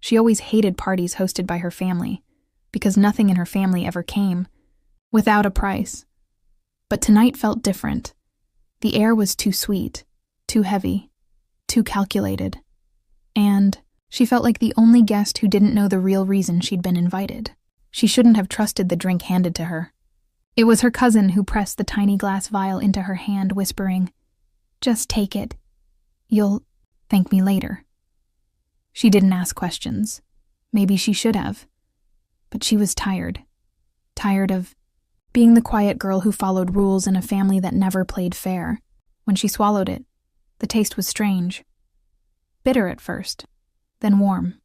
She always hated parties hosted by her family, because nothing in her family ever came without a price. But tonight felt different. The air was too sweet, too heavy, too calculated. And she felt like the only guest who didn't know the real reason she'd been invited. She shouldn't have trusted the drink handed to her. It was her cousin who pressed the tiny glass vial into her hand, whispering, "Just take it. You'll thank me later." She didn't ask questions. Maybe she should have. But she was tired. Tired of being the quiet girl who followed rules in a family that never played fair. When she swallowed it, the taste was strange. Bitter at first, then warm.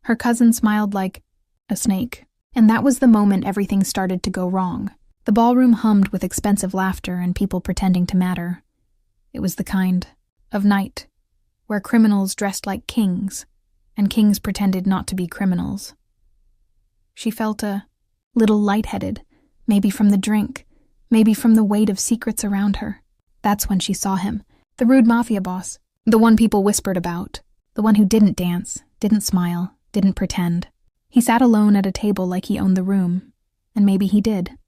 Her cousin smiled like a snake, and that was the moment everything started to go wrong. The ballroom hummed with expensive laughter and people pretending to matter. It was the kind of night where criminals dressed like kings, and kings pretended not to be criminals. She felt a little lightheaded, maybe from the drink, maybe from the weight of secrets around her. That's when she saw him, the rude Mafia boss, the one people whispered about, the one who didn't dance, didn't smile, didn't pretend. He sat alone at a table like he owned the room, and maybe he did.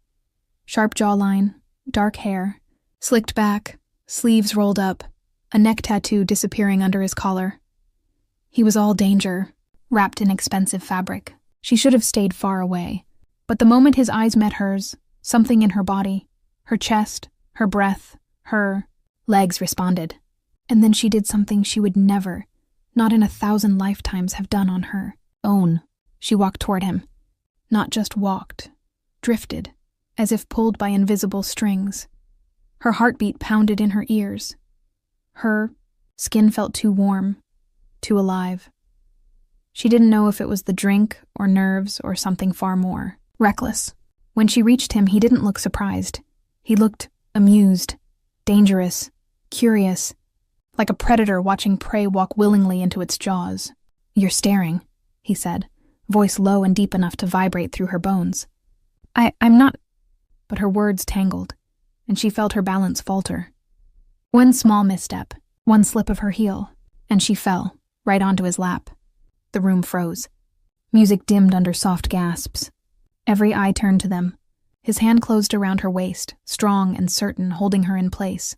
Sharp jawline, dark hair, slicked back, sleeves rolled up, a neck tattoo disappearing under his collar. He was all danger, wrapped in expensive fabric. She should have stayed far away. But the moment his eyes met hers, something in her body, her chest, her breath, her legs responded. And then she did something she would never, not in 1,000 lifetimes, have done on her own. She walked toward him. Not just walked, drifted, as if pulled by invisible strings. Her heartbeat pounded in her ears. Her skin felt too warm, too alive. She didn't know if it was the drink or nerves or something far more. Reckless. When she reached him, he didn't look surprised. He looked amused, dangerous, curious, like a predator watching prey walk willingly into its jaws. "You're staring," he said, voice low and deep enough to vibrate through her bones. I'm not... But her words tangled, and she felt her balance falter. One small misstep, one slip of her heel, and she fell, right onto his lap. The room froze. Music dimmed under soft gasps. Every eye turned to them. His hand closed around her waist, strong and certain, holding her in place.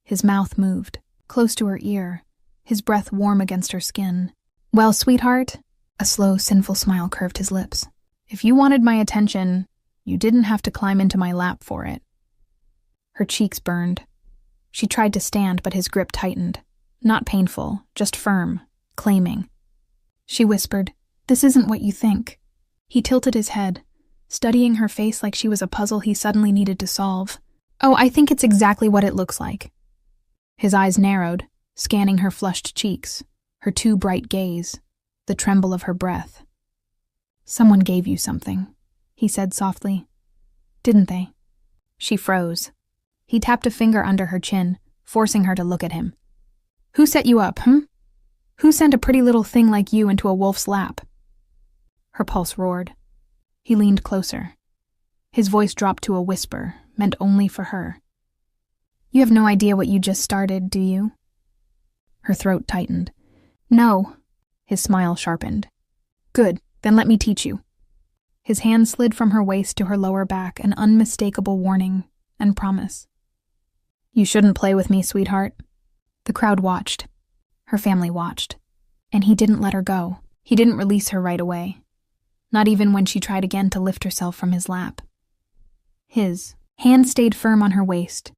His mouth moved, close to her ear, his breath warm against her skin. "Well, sweetheart," a slow, sinful smile curved his lips. "If you wanted my attention, you didn't have to climb into my lap for it." Her cheeks burned. She tried to stand, but his grip tightened. Not painful, just firm, claiming. She whispered, "This isn't what you think." He tilted his head, studying her face like she was a puzzle he suddenly needed to solve. "Oh, I think it's exactly what it looks like." His eyes narrowed, scanning her flushed cheeks, her too bright gaze, the tremble of her breath. "Someone gave you something," he said softly. "Didn't they?" She froze. He tapped a finger under her chin, forcing her to look at him. "Who set you up, Who sent a pretty little thing like you into a wolf's lap?" Her pulse roared. He leaned closer. His voice dropped to a whisper, meant only for her. "You have no idea what you just started, do you?" Her throat tightened. "No." His smile sharpened. "Good, then let me teach you." His hand slid from her waist to her lower back, an unmistakable warning and promise. "You shouldn't play with me, sweetheart." The crowd watched. Her family watched. And he didn't let her go. He didn't release her right away. Not even when she tried again to lift herself from his lap. His hand stayed firm on her waist,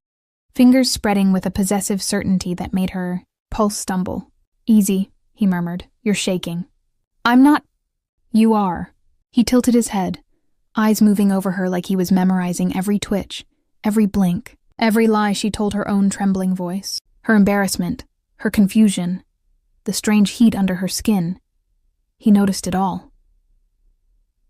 fingers spreading with a possessive certainty that made her pulse stumble. "Easy," he murmured. "You're shaking." "I'm not..." "You are." He tilted his head, eyes moving over her like he was memorizing every twitch, every blink, every lie she told her own trembling voice. Her embarrassment, her confusion, the strange heat under her skin. He noticed it all.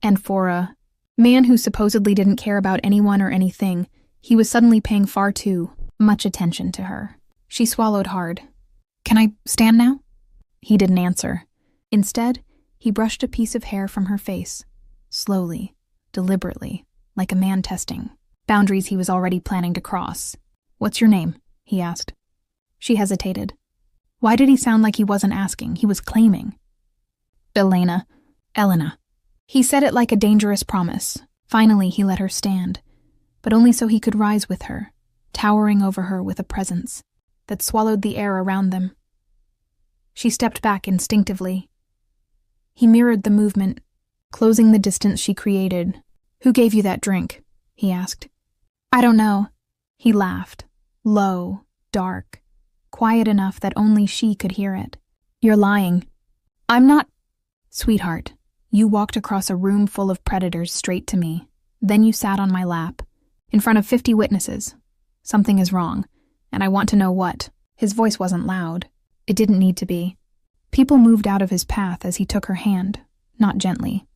And for a man who supposedly didn't care about anyone or anything, he was suddenly paying far too much attention to her. She swallowed hard. "Can I stand now?" He didn't answer. Instead, he brushed a piece of hair from her face, slowly, deliberately, like a man testing boundaries he was already planning to cross. "What's your name?" he asked. She hesitated. Why did he sound like he wasn't asking? He was claiming. Elena. He said it like a dangerous promise. Finally, he let her stand, but only so he could rise with her, towering over her with a presence that swallowed the air around them. She stepped back instinctively. He mirrored the movement, closing the distance she created. "Who gave you that drink?" he asked. "I don't know." He laughed, low, dark, quiet enough that only she could hear it. "You're lying." "I'm not." "Sweetheart, you walked across a room full of predators straight to me. Then you sat on my lap, in front of 50 witnesses. Something is wrong, and I want to know what." His voice wasn't loud. It didn't need to be. People moved out of his path as he took her hand, not gently,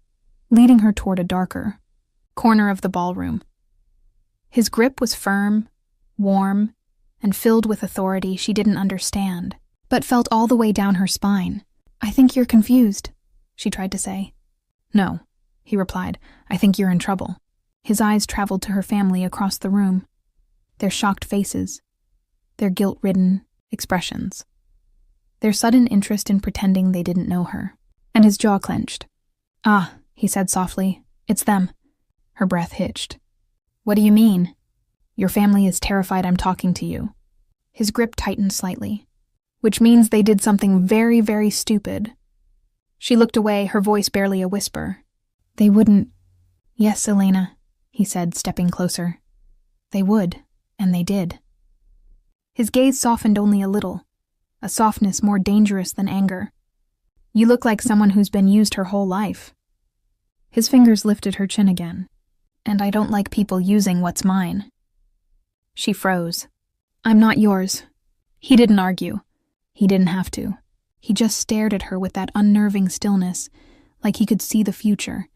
leading her toward a darker corner of the ballroom. His grip was firm, warm, and filled with authority she didn't understand, but felt all the way down her spine. "I think you're confused," she tried to say. "No," he replied. "I think you're in trouble." His eyes traveled to her family across the room, their shocked faces, their guilt-ridden expressions, their sudden interest in pretending they didn't know her, and his jaw clenched. "Ah," he said softly, "it's them." Her breath hitched. "What do you mean?" "Your family is terrified I'm talking to you." His grip tightened slightly. "Which means they did something very, very stupid." She looked away, her voice barely a whisper. "They wouldn't." "Yes, Elena," he said, stepping closer. "They would, and they did." His gaze softened only a little, a softness more dangerous than anger. "You look like someone who's been used her whole life." His fingers lifted her chin again. "And I don't like people using what's mine." She froze. "I'm not yours." He didn't argue. He didn't have to. He just stared at her with that unnerving stillness, like he could see the future.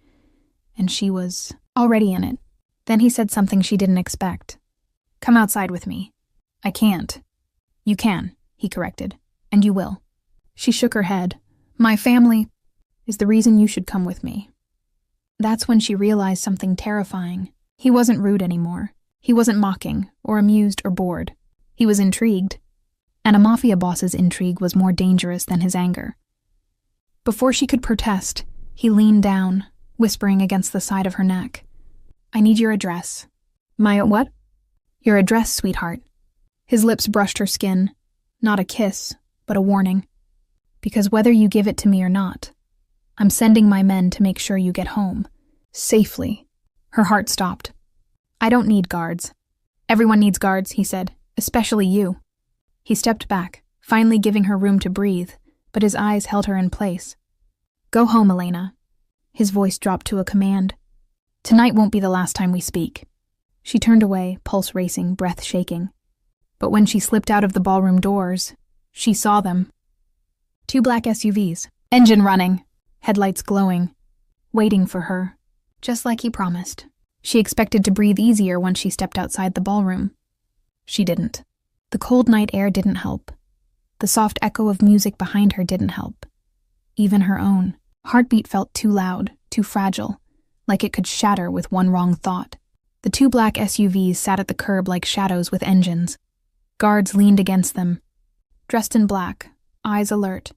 And she was already in it. Then he said something she didn't expect. "Come outside with me." "I can't." "You can," he corrected. "And you will." She shook her head. "My family is the reason you should come with me." That's when she realized something terrifying. He wasn't rude anymore. He wasn't mocking, or amused, or bored. He was intrigued. And a mafia boss's intrigue was more dangerous than his anger. Before she could protest, he leaned down, whispering against the side of her neck. "I need your address." "My what?" "Your address, sweetheart." His lips brushed her skin. Not a kiss, but a warning. "Because whether you give it to me or not, I'm sending my men to make sure you get home. Safely." Her heart stopped. "I don't need guards." "Everyone needs guards," he said. "Especially you." He stepped back, finally giving her room to breathe, but his eyes held her in place. "Go home, Elena." His voice dropped to a command. "Tonight won't be the last time we speak." She turned away, pulse racing, breath shaking. But when she slipped out of the ballroom doors, she saw them. 2 black SUVs, engine running, headlights glowing, waiting for her, just like he promised. She expected to breathe easier once she stepped outside the ballroom. She didn't. The cold night air didn't help. The soft echo of music behind her didn't help. Even her own heartbeat felt too loud, too fragile, like it could shatter with one wrong thought. The 2 black SUVs sat at the curb like shadows with engines. Guards leaned against them, dressed in black, eyes alert,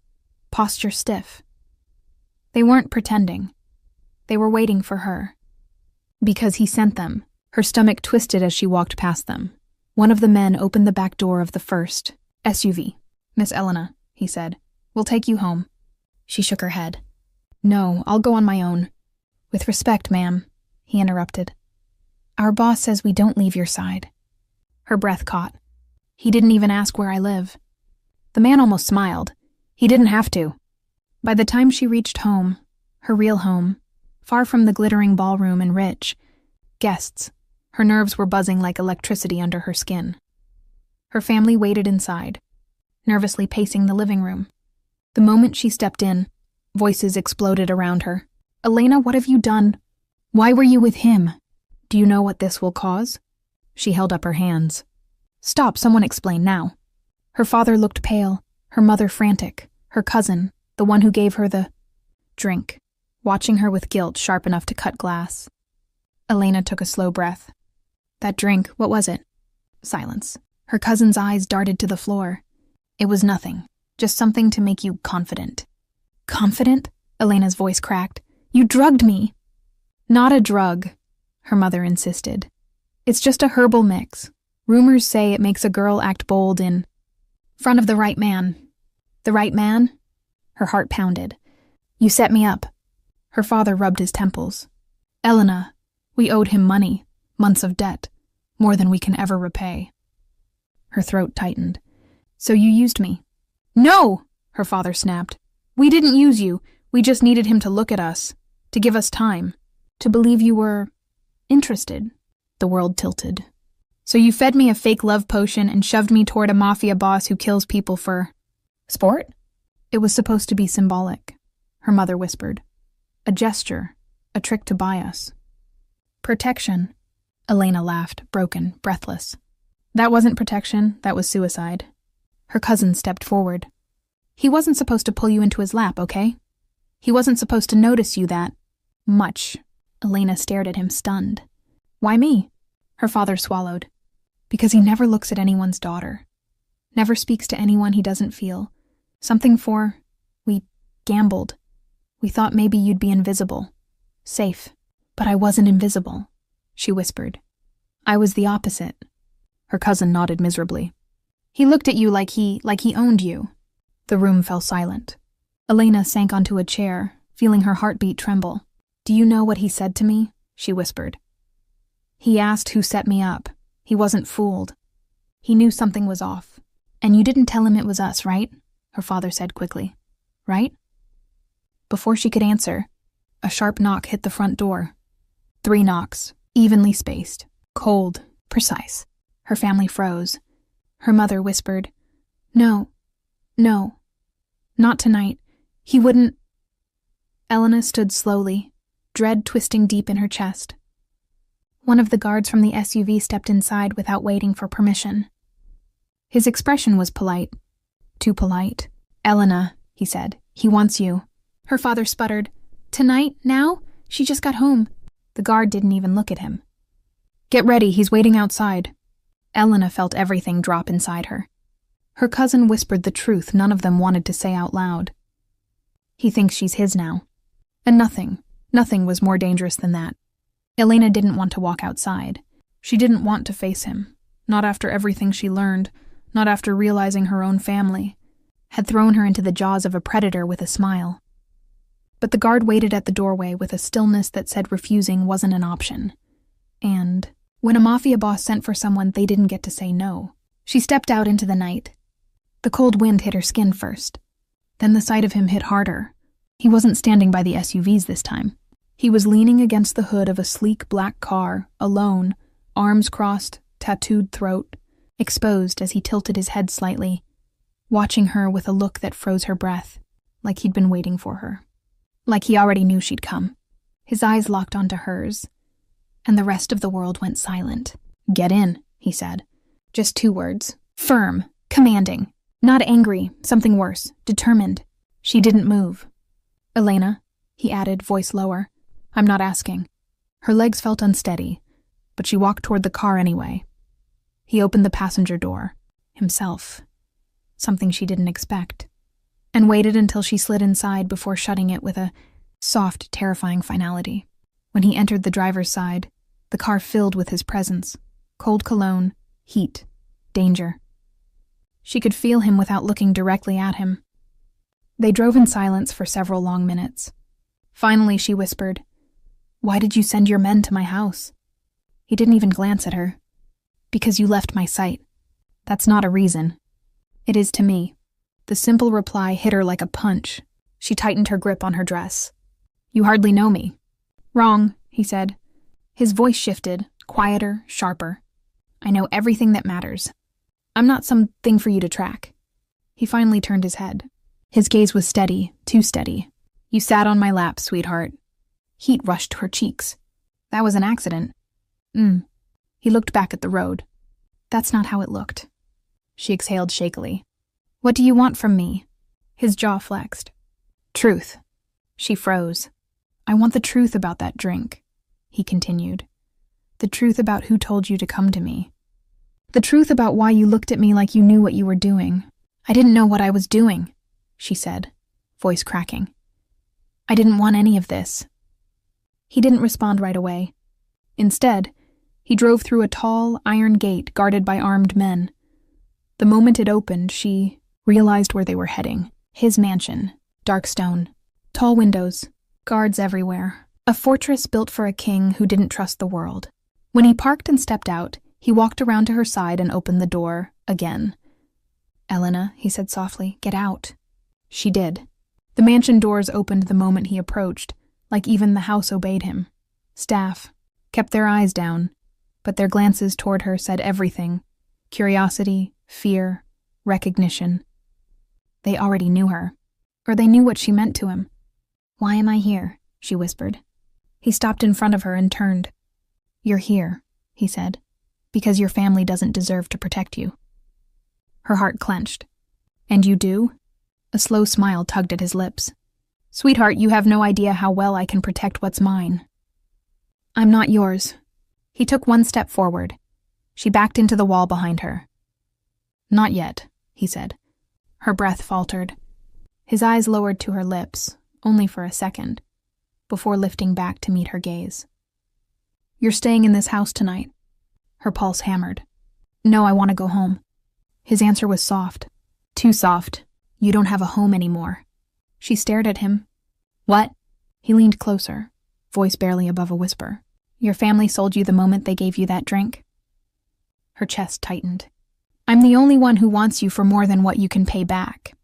posture stiff. They weren't pretending. They were waiting for her. Because he sent them. Her stomach twisted as she walked past them. One of the men opened the back door of the first SUV. "Miss Elena," he said, "we'll take you home." She shook her head. "No, I'll go on my own." "With respect, ma'am," he interrupted. "Our boss says we don't leave your side." Her breath caught. "He didn't even ask where I live." The man almost smiled. He didn't have to. By the time she reached home, her real home, far from the glittering ballroom and rich guests, her nerves were buzzing like electricity under her skin. Her family waited inside, nervously pacing the living room. The moment she stepped in, voices exploded around her. "Elena, what have you done? Why were you with him? Do you know what this will cause?" She held up her hands. "Stop, someone explain now." Her father looked pale, her mother frantic, her cousin, the one who gave her the drink, watching her with guilt sharp enough to cut glass. Elena took a slow breath. "That drink, what was it?" Silence. Her cousin's eyes darted to the floor. "It was nothing, just something to make you confident." "Confident?" Elena's voice cracked. You drugged me. Not a drug, her mother insisted. It's just a herbal mix. Rumors say it makes a girl act bold in front of the right man. The right man? Her heart pounded. You set me up. Her father rubbed his temples. Elena, we owed him money, months of debt, more than we can ever repay. Her throat tightened. So you used me? No, her father snapped. We didn't use you. We just needed him to look at us, to give us time, to believe you were interested. The world tilted. So you fed me a fake love potion and shoved me toward a mafia boss who kills people for sport? It was supposed to be symbolic, her mother whispered. A gesture, a trick to buy us. Protection. Elena laughed, broken, breathless. That wasn't protection, that was suicide. Her cousin stepped forward. He wasn't supposed to pull you into his lap, okay? He wasn't supposed to notice you that much. Elena stared at him, stunned. Why me? Her father swallowed. Because he never looks at anyone's daughter. Never speaks to anyone he doesn't feel. We gambled. We thought maybe you'd be invisible. Safe. But I wasn't invisible, she whispered. I was the opposite. Her cousin nodded miserably. He looked at you like he owned you. The room fell silent. Elena sank onto a chair, feeling her heartbeat tremble. Do you know what he said to me? She whispered. He asked who set me up. He wasn't fooled. He knew something was off. And you didn't tell him it was us, right? Her father said quickly. Right? Before she could answer, a sharp knock hit the front door. 3 knocks, evenly spaced, cold, precise. Her family froze. Her mother whispered, No, not tonight. He wouldn't. Elena stood slowly, dread twisting deep in her chest. One of the guards from the SUV stepped inside without waiting for permission. His expression was polite. Too polite. Elena, he said, he wants you. Her father sputtered. Tonight? Now? She just got home. The guard didn't even look at him. Get ready, he's waiting outside. Elena felt everything drop inside her. Her cousin whispered the truth none of them wanted to say out loud. He thinks she's his now. And nothing was more dangerous than that. Elena didn't want to walk outside. She didn't want to face him. Not after everything she learned, not after realizing her own family had thrown her into the jaws of a predator with a smile. But the guard waited at the doorway with a stillness that said refusing wasn't an option. And when a mafia boss sent for someone, they didn't get to say no. She stepped out into the night. The cold wind hit her skin first. Then the sight of him hit harder. He wasn't standing by the SUVs this time. He was leaning against the hood of a sleek black car, alone, arms crossed, tattooed throat, exposed as he tilted his head slightly, watching her with a look that froze her breath, like he'd been waiting for her. Like he already knew she'd come. His eyes locked onto hers, and the rest of the world went silent. Get in, he said. Just 2 words. Firm, commanding. Not angry, something worse, determined. She didn't move. Elena, he added, voice lower. I'm not asking. Her legs felt unsteady, but she walked toward the car anyway. He opened the passenger door, himself, something she didn't expect, and waited until she slid inside before shutting it with a soft, terrifying finality. When he entered the driver's side, the car filled with his presence, cold cologne, heat, danger. She could feel him without looking directly at him. They drove in silence for several long minutes. Finally, she whispered, Why did you send your men to my house? He didn't even glance at her. Because you left my sight. That's not a reason. It is to me. The simple reply hit her like a punch. She tightened her grip on her dress. You hardly know me. Wrong, he said. His voice shifted, quieter, sharper. I know everything that matters. I'm not some thing for you to track. He finally turned his head. His gaze was steady, too steady. You sat on my lap, sweetheart. Heat rushed to her cheeks. That was an accident. He looked back at the road. That's not how it looked. She exhaled shakily. What do you want from me? His jaw flexed. Truth. She froze. I want the truth about that drink, he continued. The truth about who told you to come to me. The truth about why you looked at me like you knew what you were doing. I didn't know what I was doing, she said, voice cracking. I didn't want any of this. He didn't respond right away. Instead, he drove through a tall, iron gate guarded by armed men. The moment it opened, she realized where they were heading. His mansion, dark stone, tall windows, guards everywhere. A fortress built for a king who didn't trust the world. When he parked and stepped out, he walked around to her side and opened the door again. "Elena," he said softly, "get out." She did. The mansion doors opened the moment he approached, like even the house obeyed him. Staff kept their eyes down, but their glances toward her said everything: curiosity, fear, recognition. They already knew her, or they knew what she meant to him. "Why am I here?" she whispered. He stopped in front of her and turned. "You're here," he said, "because your family doesn't deserve to protect you." Her heart clenched. "And you do?" A slow smile tugged at his lips. "Sweetheart, you have no idea how well I can protect what's mine." "I'm not yours." He took one step forward. She backed into the wall behind her. "Not yet," he said. Her breath faltered. His eyes lowered to her lips, only for a second, before lifting back to meet her gaze. "You're staying in this house tonight." Her pulse hammered. "No, I want to go home." His answer was soft. Too soft. "You don't have a home anymore." She stared at him. "What?" He leaned closer, voice barely above a whisper. "Your family sold you the moment they gave you that drink." Her chest tightened. "I'm the only one who wants you for more than what you can pay back."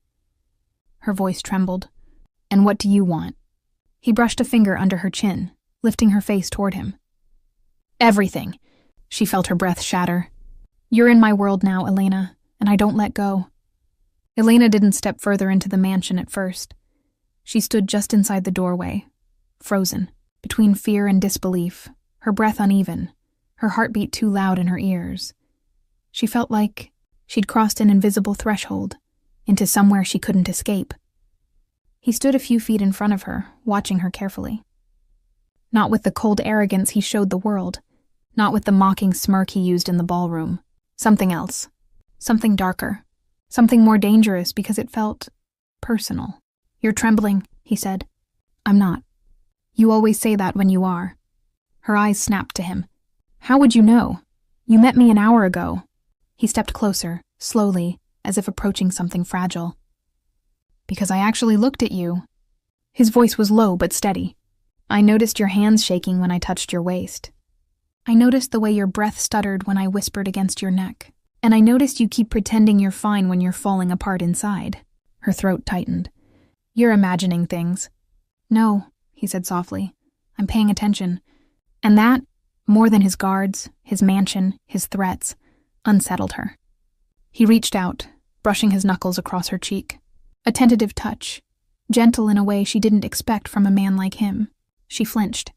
Her voice trembled. "And what do you want?" He brushed a finger under her chin, lifting her face toward him. "Everything." She felt her breath shatter. "You're in my world now, Elena, and I don't let go." Elena didn't step further into the mansion at first. She stood just inside the doorway, frozen, between fear and disbelief, her breath uneven, her heartbeat too loud in her ears. She felt like she'd crossed an invisible threshold into somewhere she couldn't escape. He stood a few feet in front of her, watching her carefully. Not with the cold arrogance he showed the world, not with the mocking smirk he used in the ballroom. Something else. Something darker. Something more dangerous because it felt personal. "You're trembling," he said. "I'm not. You always say that when you are." Her eyes snapped to him. "How would you know? You met me an hour ago." He stepped closer, slowly, as if approaching something fragile. "Because I actually looked at you." His voice was low but steady. "I noticed your hands shaking when I touched your waist. I noticed the way your breath stuttered when I whispered against your neck. And I noticed you keep pretending you're fine when you're falling apart inside." Her throat tightened. "You're imagining things." "No," he said softly. "I'm paying attention." And that, more than his guards, his mansion, his threats, unsettled her. He reached out, brushing his knuckles across her cheek. A tentative touch, gentle in a way she didn't expect from a man like him. She flinched,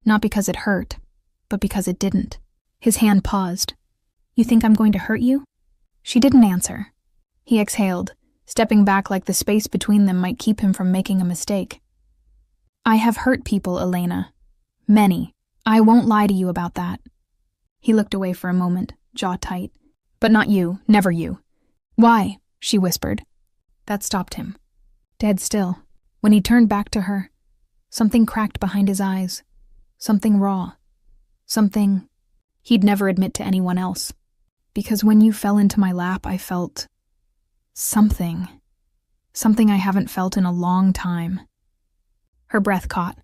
not because it hurt, but because it didn't. His hand paused. "You think I'm going to hurt you?" She didn't answer. He exhaled, stepping back like the space between them might keep him from making a mistake. "I have hurt people, Elena. Many. I won't lie to you about that." He looked away for a moment, jaw tight. "But not you, never you." "Why?" she whispered. That stopped him. Dead still. When he turned back to her, something cracked behind his eyes. Something raw. Something he'd never admit to anyone else. "Because when you fell into my lap, I felt something I haven't felt in a long time." Her breath caught.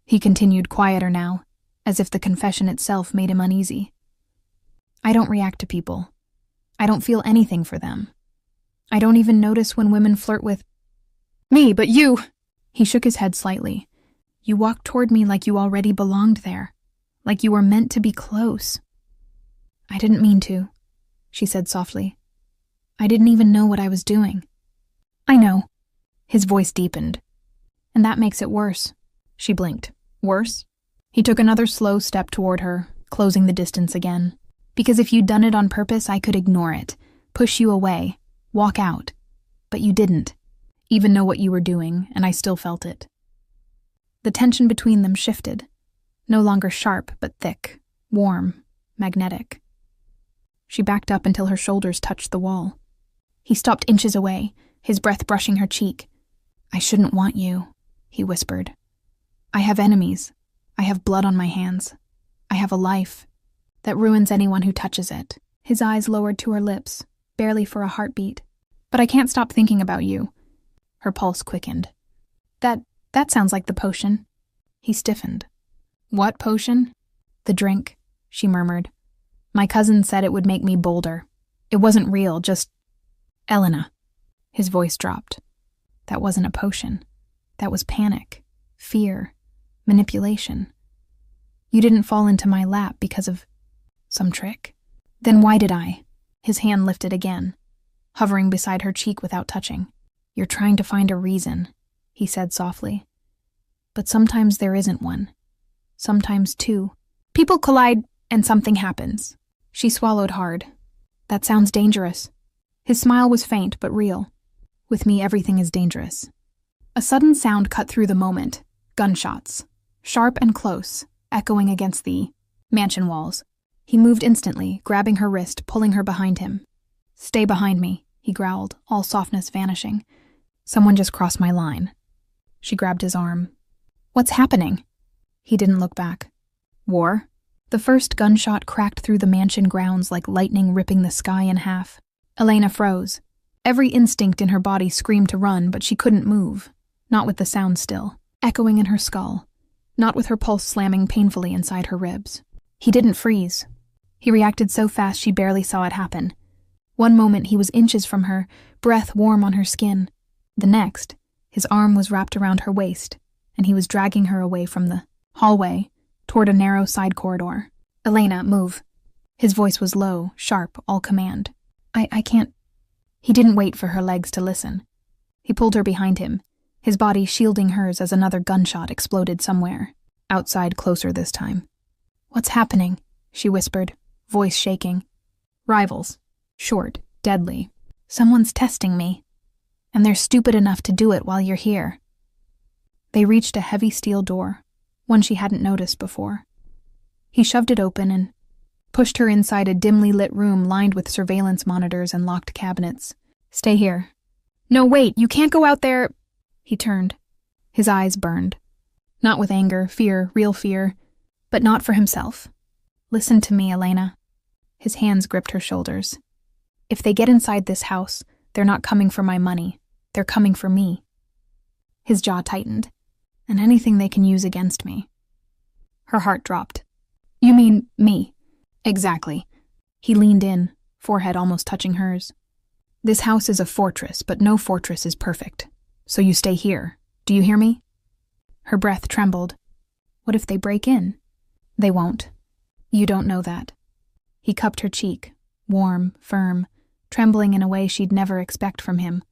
He continued, quieter now, as if the confession itself made him uneasy. "I don't react to people. I don't feel anything for them. I don't even notice when women flirt with me, but you—" He shook his head slightly. "You walked toward me like you already belonged there, like you were meant to be close." "I didn't mean to," she said softly. "I didn't even know what I was doing." "I know." His voice deepened. "And that makes it worse." She blinked. "Worse?" He took another slow step toward her, closing the distance again. "Because if you'd done it on purpose, I could ignore it, push you away, walk out. But you didn't, even know what you were doing, and I still felt it." The tension between them shifted, no longer sharp but thick, warm, magnetic. She backed up until her shoulders touched the wall. He stopped inches away, his breath brushing her cheek. "I shouldn't want you," he whispered, I have enemies. I have blood on my hands. I have a life that ruins anyone who touches it. His eyes lowered to her lips, barely for a heartbeat. But I can't stop thinking about you. Her pulse quickened. That sounds like the potion. He stiffened. What potion? The drink, she murmured. My cousin said it would make me bolder. It wasn't real, just... Elena. His voice dropped. That wasn't a potion. That was panic, fear, manipulation. You didn't fall into my lap because of some trick. Then why did I? His hand lifted again, hovering beside her cheek without touching. You're trying to find a reason, he said softly. But sometimes there isn't one. Sometimes two. People collide and something happens. She swallowed hard. That sounds dangerous. His smile was faint but real. With me, everything is dangerous. A sudden sound cut through the moment. Gunshots. Sharp and close, echoing against the mansion walls. He moved instantly, grabbing her wrist, pulling her behind him. Stay behind me, he growled, all softness vanishing. Someone just crossed my line. She grabbed his arm. What's happening? He didn't look back. War? The first gunshot cracked through the mansion grounds like lightning ripping the sky in half. Elena froze. Every instinct in her body screamed to run, but she couldn't move. Not with the sound still, echoing in her skull. Not with her pulse slamming painfully inside her ribs. He didn't freeze. He reacted so fast she barely saw it happen. One moment he was inches from her, breath warm on her skin. The next, his arm was wrapped around her waist, and he was dragging her away from the hallway toward a narrow side corridor. Elena, move. His voice was low, sharp, all command. I can't... He didn't wait for her legs to listen. He pulled her behind him, his body shielding hers as another gunshot exploded somewhere. Outside, closer this time. What's happening? She whispered, voice shaking. Rivals. Short, deadly. Someone's testing me. And they're stupid enough to do it while you're here. They reached a heavy steel door, one she hadn't noticed before. He shoved it open and pushed her inside a dimly lit room lined with surveillance monitors and locked cabinets. Stay here. No, wait, you can't go out there. He turned. His eyes burned. Not with anger, fear, real fear, but not for himself. Listen to me, Elena. His hands gripped her shoulders. If they get inside this house, they're not coming for my money. They're coming for me. His jaw tightened. And anything they can use against me. Her heart dropped. You mean me? Exactly. He leaned in, forehead almost touching hers. This house is a fortress, but no fortress is perfect. So you stay here. Do you hear me? Her breath trembled. What if they break in? They won't. You don't know that. He cupped her cheek, warm, firm, trembling in a way she'd never expect from him.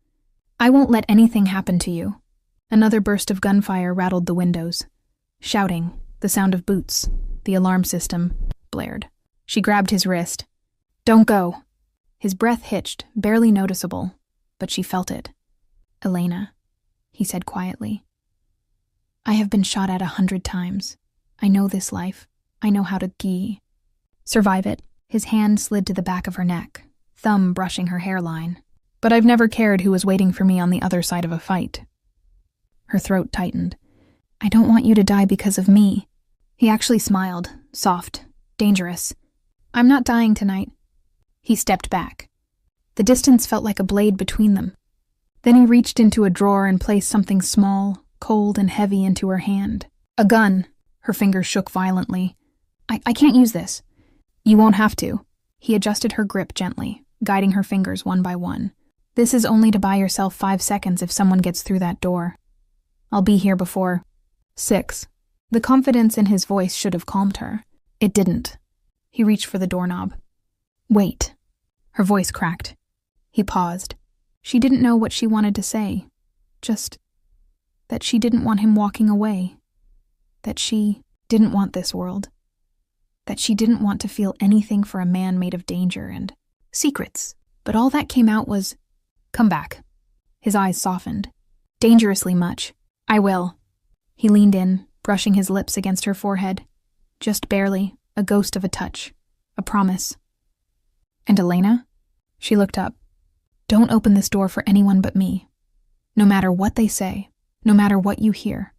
I won't let anything happen to you. Another burst of gunfire rattled the windows. Shouting, the sound of boots, the alarm system, blared. She grabbed his wrist. Don't go. His breath hitched, barely noticeable, but she felt it. Elena, he said quietly. I have been shot at 100 times. I know this life. I know how to survive it. His hand slid to the back of her neck, thumb brushing her hairline. But I've never cared who was waiting for me on the other side of a fight. Her throat tightened. I don't want you to die because of me. He actually smiled, soft, dangerous. I'm not dying tonight. He stepped back. The distance felt like a blade between them. Then he reached into a drawer and placed something small, cold and heavy into her hand. A gun. Her fingers shook violently. I can't use this. You won't have to. He adjusted her grip gently, guiding her fingers one by one. This is only to buy yourself 5 seconds if someone gets through that door. I'll be here before 6. The confidence in his voice should have calmed her. It didn't. He reached for the doorknob. Wait. Her voice cracked. He paused. She didn't know what she wanted to say. Just that she didn't want him walking away. That she didn't want this world. That she didn't want to feel anything for a man made of danger and secrets. But all that came out was, come back. His eyes softened. Dangerously much. I will. He leaned in, brushing his lips against her forehead. Just barely, a ghost of a touch. A promise. And Elena? She looked up. Don't open this door for anyone but me. No matter what they say, no matter what you hear.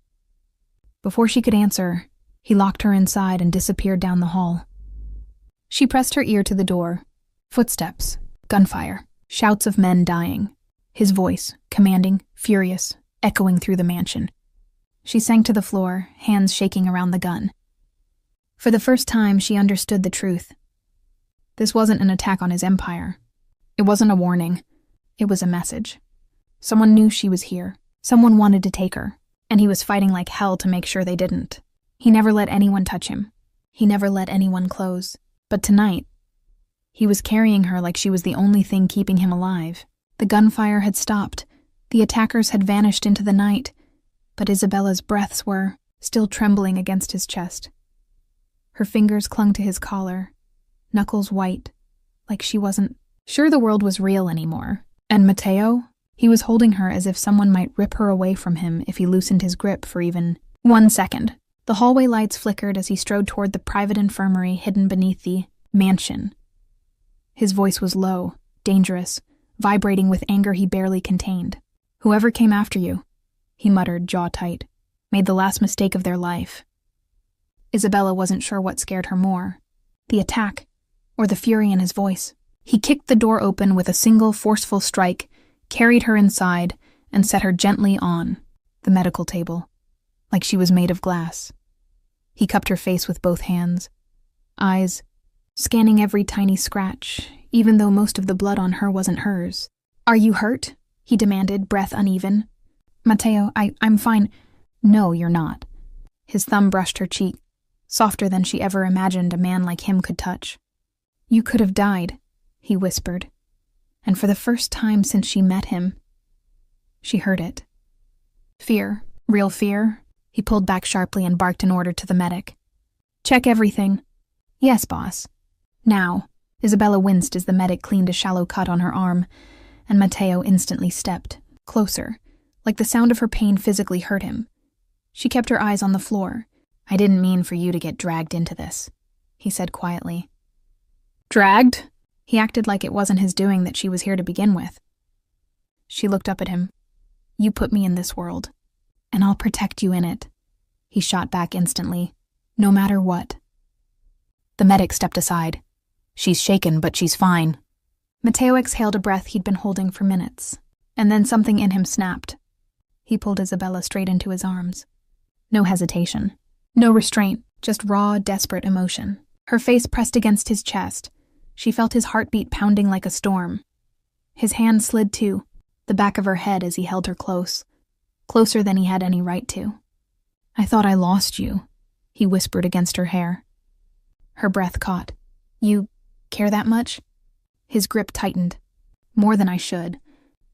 Before she could answer, he locked her inside and disappeared down the hall. She pressed her ear to the door. Footsteps, gunfire, shouts of men dying. His voice, commanding, furious, echoing through the mansion. She sank to the floor, hands shaking around the gun. For the first time, she understood the truth. This wasn't an attack on his empire. It wasn't a warning. It was a message. Someone knew she was here. Someone wanted to take her, and he was fighting like hell to make sure they didn't. He never let anyone touch him. He never let anyone close. But tonight, he was carrying her like she was the only thing keeping him alive. The gunfire had stopped. The attackers had vanished into the night, but Isabella's breaths were still trembling against his chest. Her fingers clung to his collar, knuckles white, like she wasn't sure the world was real anymore. And Matteo? He was holding her as if someone might rip her away from him if he loosened his grip for even 1 second. The hallway lights flickered as he strode toward the private infirmary hidden beneath the mansion. His voice was low, dangerous, vibrating with anger he barely contained. "Whoever came after you," he muttered, jaw tight, "made the last mistake of their life." Isabella wasn't sure what scared her more, the attack or the fury in his voice. He kicked the door open with a single forceful strike, carried her inside, and set her gently on the medical table, like she was made of glass. He cupped her face with both hands, eyes scanning every tiny scratch, even though most of the blood on her wasn't hers. "Are you hurt?" he demanded, breath uneven. "Matteo, I'm fine." "No, you're not." His thumb brushed her cheek, softer than she ever imagined a man like him could touch. "You could have died," he whispered, and for the first time since she met him, she heard it. Fear, real fear. He pulled back sharply and barked an order to the medic. "Check everything." "Yes, boss." "Now." Isabella winced as the medic cleaned a shallow cut on her arm, and Matteo instantly stepped closer, like the sound of her pain physically hurt him. She kept her eyes on the floor. "I didn't mean for you to get dragged into this," he said quietly. "Dragged?" He acted like it wasn't his doing that she was here to begin with. She looked up at him. "You put me in this world, and I'll protect you in it," he shot back instantly, "no matter what." The medic stepped aside. "She's shaken, but she's fine." Matteo exhaled a breath he'd been holding for minutes, and then something in him snapped. He pulled Isabella straight into his arms. No hesitation, no restraint, just raw, desperate emotion. Her face pressed against his chest. She felt his heartbeat pounding like a storm. His hand slid to the back of her head as he held her close, closer than he had any right to. "I thought I lost you," he whispered against her hair. Her breath caught. "You care that much?" His grip tightened. "More than I should."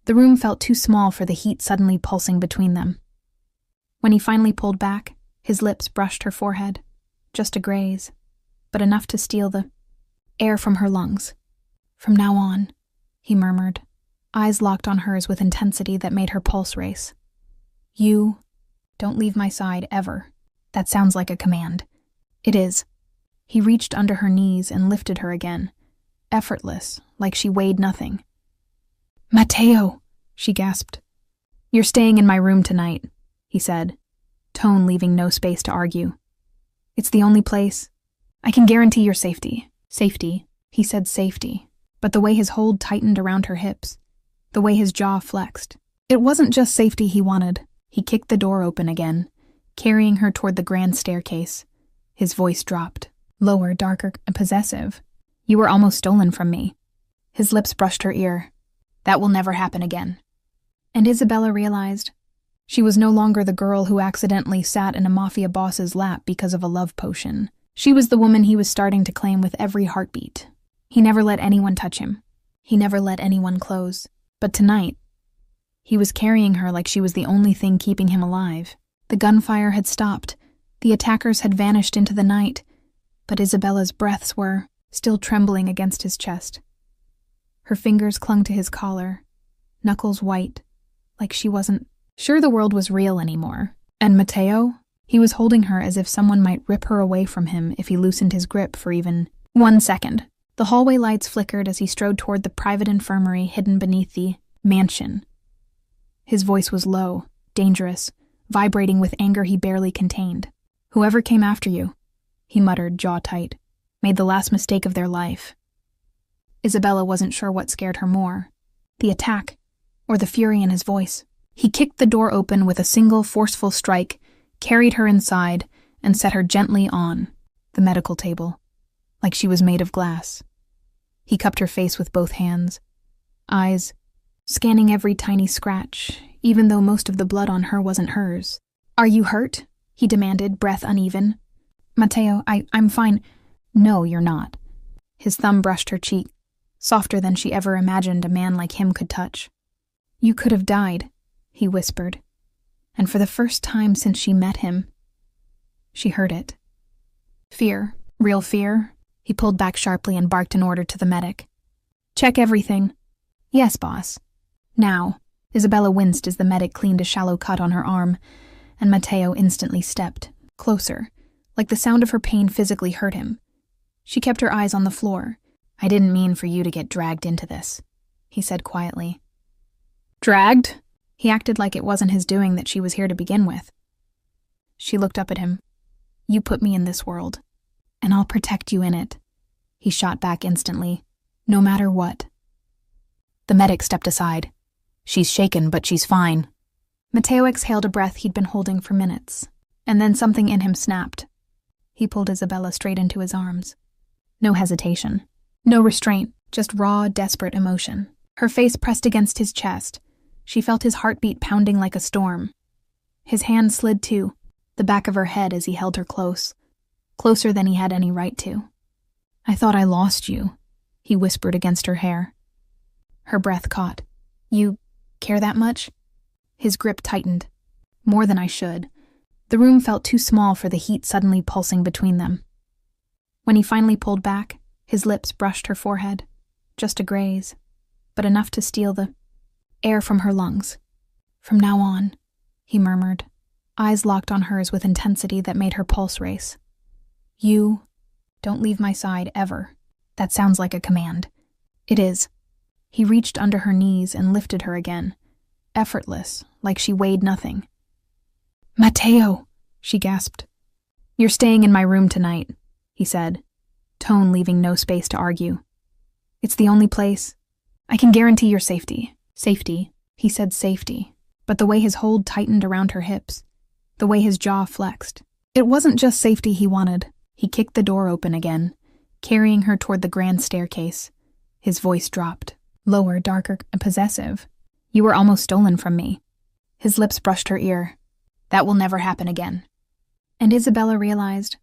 The room felt too small for the heat suddenly pulsing between them. When he finally pulled back, his lips brushed her forehead. Just a graze, but enough to steal the air from her lungs. "From now on," he murmured, eyes locked on hers with intensity that made her pulse race. "You don't leave my side ever." That sounds like a command. It is. He reached under her knees and lifted her again, effortless, like she weighed nothing. "Matteo," she gasped. "You're staying in my room tonight," he said, tone leaving no space to argue. "It's the only place. I can guarantee your safety." Safety. He said safety. But the way his hold tightened around her hips, the way his jaw flexed, it wasn't just safety he wanted. He kicked the door open again, carrying her toward the grand staircase. His voice dropped, lower, darker, and possessive. "You were almost stolen from me." His lips brushed her ear. "That will never happen again." And Isabella realized she was no longer the girl who accidentally sat in a Mafia boss's lap because of a love potion. She was the woman he was starting to claim with every heartbeat. He never let anyone touch him. He never let anyone close. But tonight, he was carrying her like she was the only thing keeping him alive. The gunfire had stopped. The attackers had vanished into the night, but Isabella's breaths were still trembling against his chest. Her fingers clung to his collar, knuckles white, like she wasn't sure the world was real anymore. And Matteo? He was holding her as if someone might rip her away from him if he loosened his grip for even 1 second. The hallway lights flickered as he strode toward the private infirmary hidden beneath the mansion. His voice was low, dangerous, vibrating with anger he barely contained. "Whoever came after you," he muttered, jaw tight, "made the last mistake of their life." Isabella wasn't sure what scared her more, the attack or the fury in his voice. He kicked the door open with a single forceful strike, carried her inside, and set her gently on the medical table, like she was made of glass. He cupped her face with both hands, eyes scanning every tiny scratch, even though most of the blood on her wasn't hers. "Are you hurt?" he demanded, breath uneven. "Matteo, I'm fine." "No, you're not." His thumb brushed her cheek, softer than she ever imagined a man like him could touch. "You could have died," he whispered, and for the first time since she met him, she heard it. Fear, real fear. He pulled back sharply and barked an order to the medic. "Check everything." "Yes, boss." "Now." Isabella winced as the medic cleaned a shallow cut on her arm, and Matteo instantly stepped closer, like the sound of her pain physically hurt him. She kept her eyes on the floor. "I didn't mean for you to get dragged into this," he said quietly. "Dragged?" He acted like it wasn't his doing that she was here to begin with. She looked up at him. "You put me in this world, and I'll protect you in it," he shot back instantly, "no matter what." The medic stepped aside. "She's shaken, but she's fine." Matteo exhaled a breath he'd been holding for minutes, and then something in him snapped. He pulled Isabella straight into his arms. No hesitation, no restraint, just raw, desperate emotion. Her face pressed against his chest. She felt his heartbeat pounding like a storm. His hand slid to the back of her head as he held her close, closer than he had any right to. "I thought I lost you," he whispered against her hair. Her breath caught. "You care that much?" His grip tightened. "More than I should." The room felt too small for the heat suddenly pulsing between them. When he finally pulled back, his lips brushed her forehead. Just a graze, but enough to steal the air from her lungs. "From now on," he murmured, eyes locked on hers with intensity that made her pulse race. "You don't leave my side ever." That sounds like a command. It is. He reached under her knees and lifted her again, effortless, like she weighed nothing. "Matteo," she gasped. "You're staying in my room tonight," he said, tone leaving no space to argue. "It's the only place. I can guarantee your safety." Safety. He said safety, but the way his hold tightened around her hips, the way his jaw flexed. It wasn't just safety he wanted. He kicked the door open again, carrying her toward the grand staircase. His voice dropped, lower, darker, and possessive. "You were almost stolen from me." His lips brushed her ear. "That will never happen again." And Isabella realized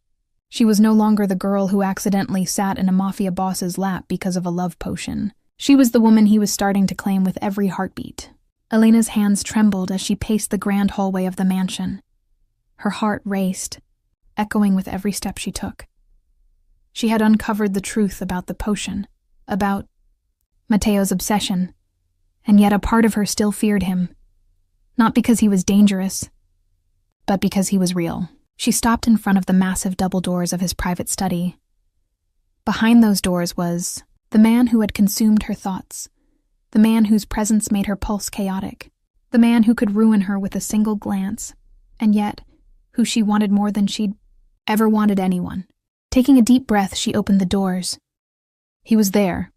she was no longer the girl who accidentally sat in a Mafia boss's lap because of a love potion. She was the woman he was starting to claim with every heartbeat. Elena's hands trembled as she paced the grand hallway of the mansion. Her heart raced, echoing with every step she took. She had uncovered the truth about the potion, about Matteo's obsession, and yet a part of her still feared him. Not because he was dangerous, but because he was real. She stopped in front of the massive double doors of his private study. Behind those doors was the man who had consumed her thoughts, the man whose presence made her pulse chaotic, the man who could ruin her with a single glance, and yet who she wanted more than she'd ever wanted anyone. Taking a deep breath, she opened the doors. He was there,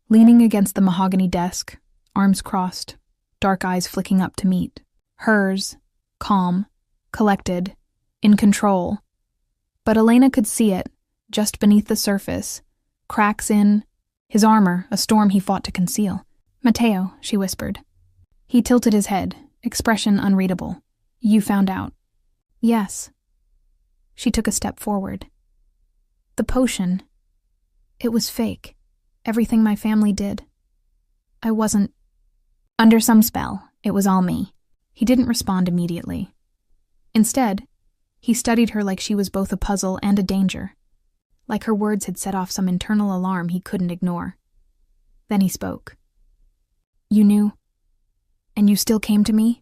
leaning against the mahogany desk, arms crossed, dark eyes flicking up to meet. Hers, calm, collected, in control. But Elena could see it, just beneath the surface, cracks in his armor, a storm he fought to conceal. "Matteo," she whispered. He tilted his head, expression unreadable. "You found out." "Yes." She took a step forward. "The potion. It was fake. Everything my family did. I wasn't under some spell. It was all me." He didn't respond immediately. Instead, he studied her like she was both a puzzle and a danger, like her words had set off some internal alarm he couldn't ignore. Then he spoke. "You knew, and you still came to me?"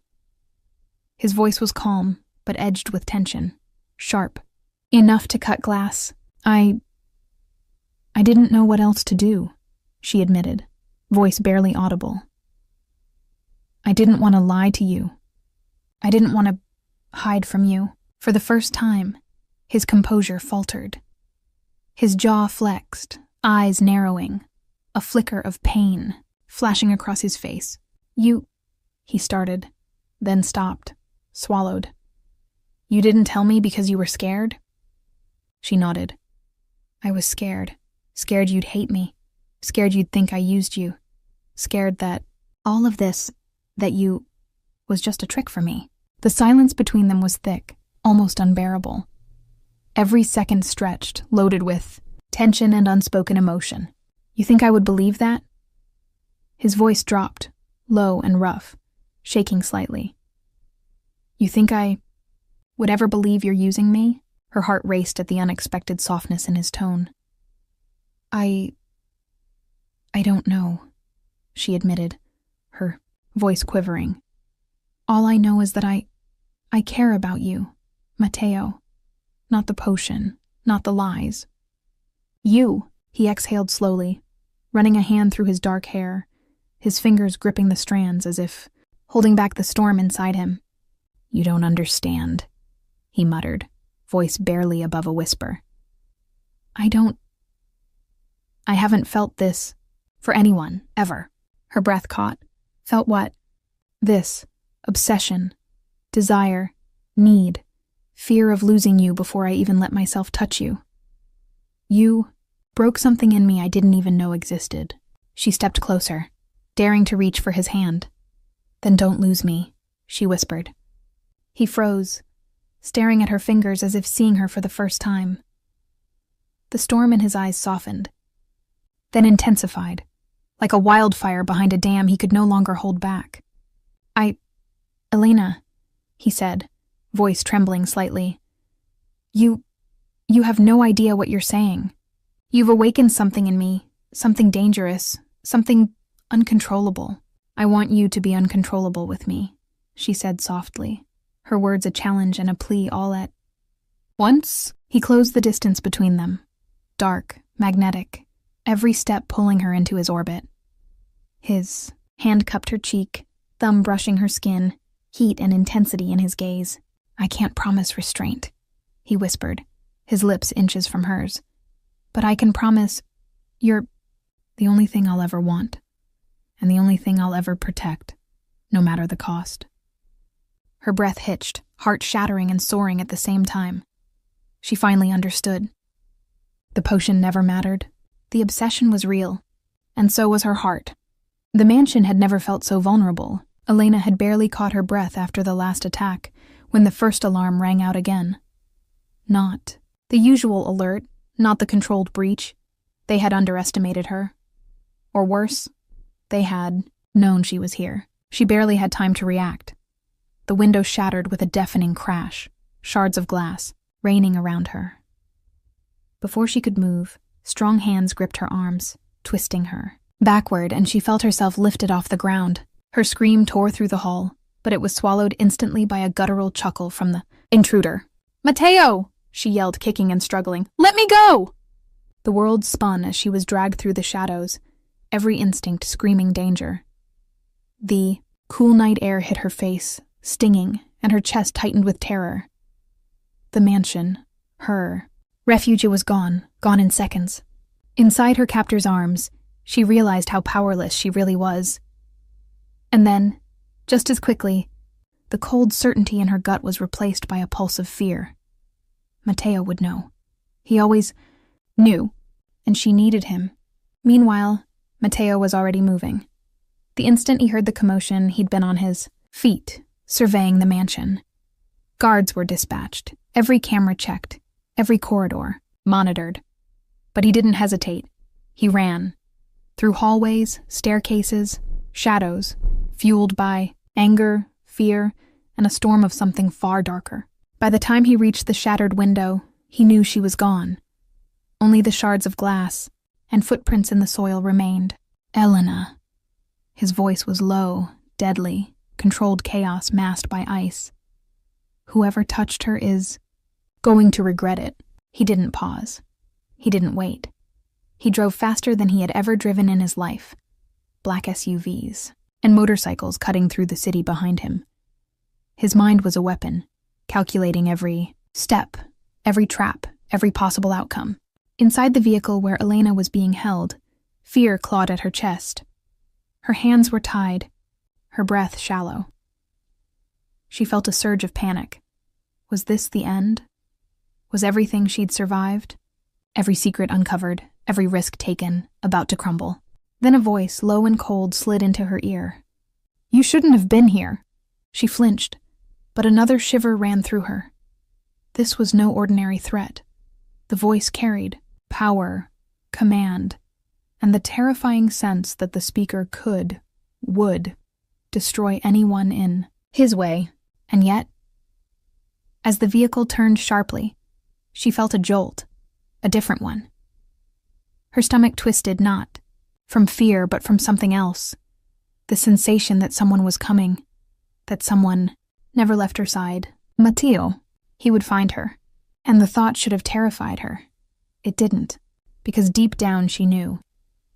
His voice was calm, but edged with tension, sharp, enough to cut glass. I didn't know what else to do," she admitted, voice barely audible. "I didn't want to lie to you. I didn't want to hide from you. For the first time, his composure faltered. His jaw flexed, eyes narrowing, a flicker of pain flashing across his face. You, he started, then stopped, swallowed. You didn't tell me because you were scared? She nodded. I was scared. Scared you'd hate me. Scared you'd think I used you. Scared that all of this, that you, was just a trick for me. The silence between them was thick, almost unbearable. Every second stretched, loaded with tension and unspoken emotion. You think I would believe that? His voice dropped, low and rough, shaking slightly. You think I would ever believe you're using me? Her heart raced at the unexpected softness in his tone. I don't know, she admitted, her voice quivering. All I know is that I care about you, Matteo. Not the potion, not the lies. You, he exhaled slowly, running a hand through his dark hair, his fingers gripping the strands as if holding back the storm inside him. You don't understand, he muttered, voice barely above a whisper. I haven't felt this for anyone, ever. Her breath caught. Felt what? This. Obsession. Desire. Need. Fear of losing you before I even let myself touch you. You broke something in me I didn't even know existed. She stepped closer, daring to reach for his hand. Then don't lose me, she whispered. He froze, staring at her fingers as if seeing her for the first time. The storm in his eyes softened, then intensified, like a wildfire behind a dam he could no longer hold back. Elena, he said, voice trembling slightly. You have no idea what you're saying. You've awakened something in me, something dangerous, something uncontrollable. I want you to be uncontrollable with me, she said softly, her words a challenge and a plea all at once. He closed the distance between them, dark, magnetic, every step pulling her into his orbit. His hand cupped her cheek, thumb brushing her skin, heat and intensity in his gaze. I can't promise restraint, he whispered, his lips inches from hers. But I can promise you're the only thing I'll ever want, and the only thing I'll ever protect, no matter the cost. Her breath hitched, heart shattering and soaring at the same time. She finally understood. The potion never mattered. The obsession was real, and so was her heart. The mansion had never felt so vulnerable. Elena had barely caught her breath after the last attack, when the first alarm rang out again. Not the usual alert, not the controlled breach. They had underestimated her. Or worse, they had known she was here. She barely had time to react. The window shattered with a deafening crash, shards of glass raining around her. Before she could move, strong hands gripped her arms, twisting her backward, and she felt herself lifted off the ground. Her scream tore through the hall, but it was swallowed instantly by a guttural chuckle from the intruder. Matteo! She yelled, kicking and struggling. Let me go! The world spun as she was dragged through the shadows, every instinct screaming danger. The cool night air hit her face, stinging, and her chest tightened with terror. The mansion, her refuge, it was gone in seconds. Inside her captor's arms, she realized how powerless she really was. And then, just as quickly, the cold certainty in her gut was replaced by a pulse of fear. Matteo would know. He always knew, and she needed him. Meanwhile, Matteo was already moving. The instant he heard the commotion, he'd been on his feet, surveying the mansion. Guards were dispatched, every camera checked, every corridor monitored. But he didn't hesitate. He ran. Through hallways, staircases, shadows, fueled by anger, fear, and a storm of something far darker. By the time he reached the shattered window, he knew she was gone. Only the shards of glass and footprints in the soil remained. Elena. His voice was low, deadly, controlled chaos masked by ice. Whoever touched her is going to regret it. He didn't pause. He didn't wait. He drove faster than he had ever driven in his life. Black SUVs and motorcycles cutting through the city behind him. His mind was a weapon, calculating every step, every trap, every possible outcome. Inside the vehicle where Elena was being held, fear clawed at her chest. Her hands were tied, her breath shallow. She felt a surge of panic. Was this the end? Was everything she'd survived? Every secret uncovered, every risk taken, about to crumble. Then a voice, low and cold, slid into her ear. "You shouldn't have been here." She flinched, but another shiver ran through her. This was no ordinary threat. The voice carried power, command, and the terrifying sense that the speaker would, destroy anyone in his way. And yet, as the vehicle turned sharply, she felt a jolt, a different one. Her stomach twisted, not from fear, but from something else. The sensation that someone was coming, that someone never left her side. Matteo, he would find her. And the thought should have terrified her. It didn't, because deep down she knew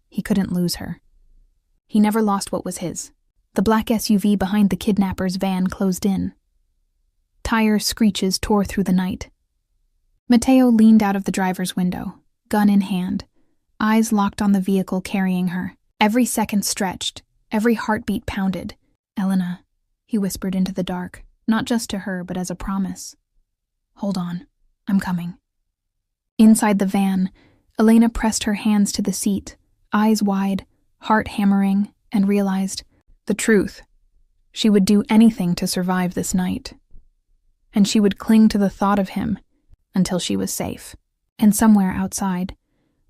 he couldn't lose her. He never lost what was his. The black SUV behind the kidnapper's van closed in. Tire screeches tore through the night. Matteo leaned out of the driver's window, gun in hand, eyes locked on the vehicle carrying her. Every second stretched, every heartbeat pounded. "Elena," he whispered into the dark, not just to her, but as a promise. "Hold on, I'm coming." Inside the van, Elena pressed her hands to the seat, eyes wide, heart hammering, and realized the truth. She would do anything to survive this night. And she would cling to the thought of him until she was safe. And somewhere outside,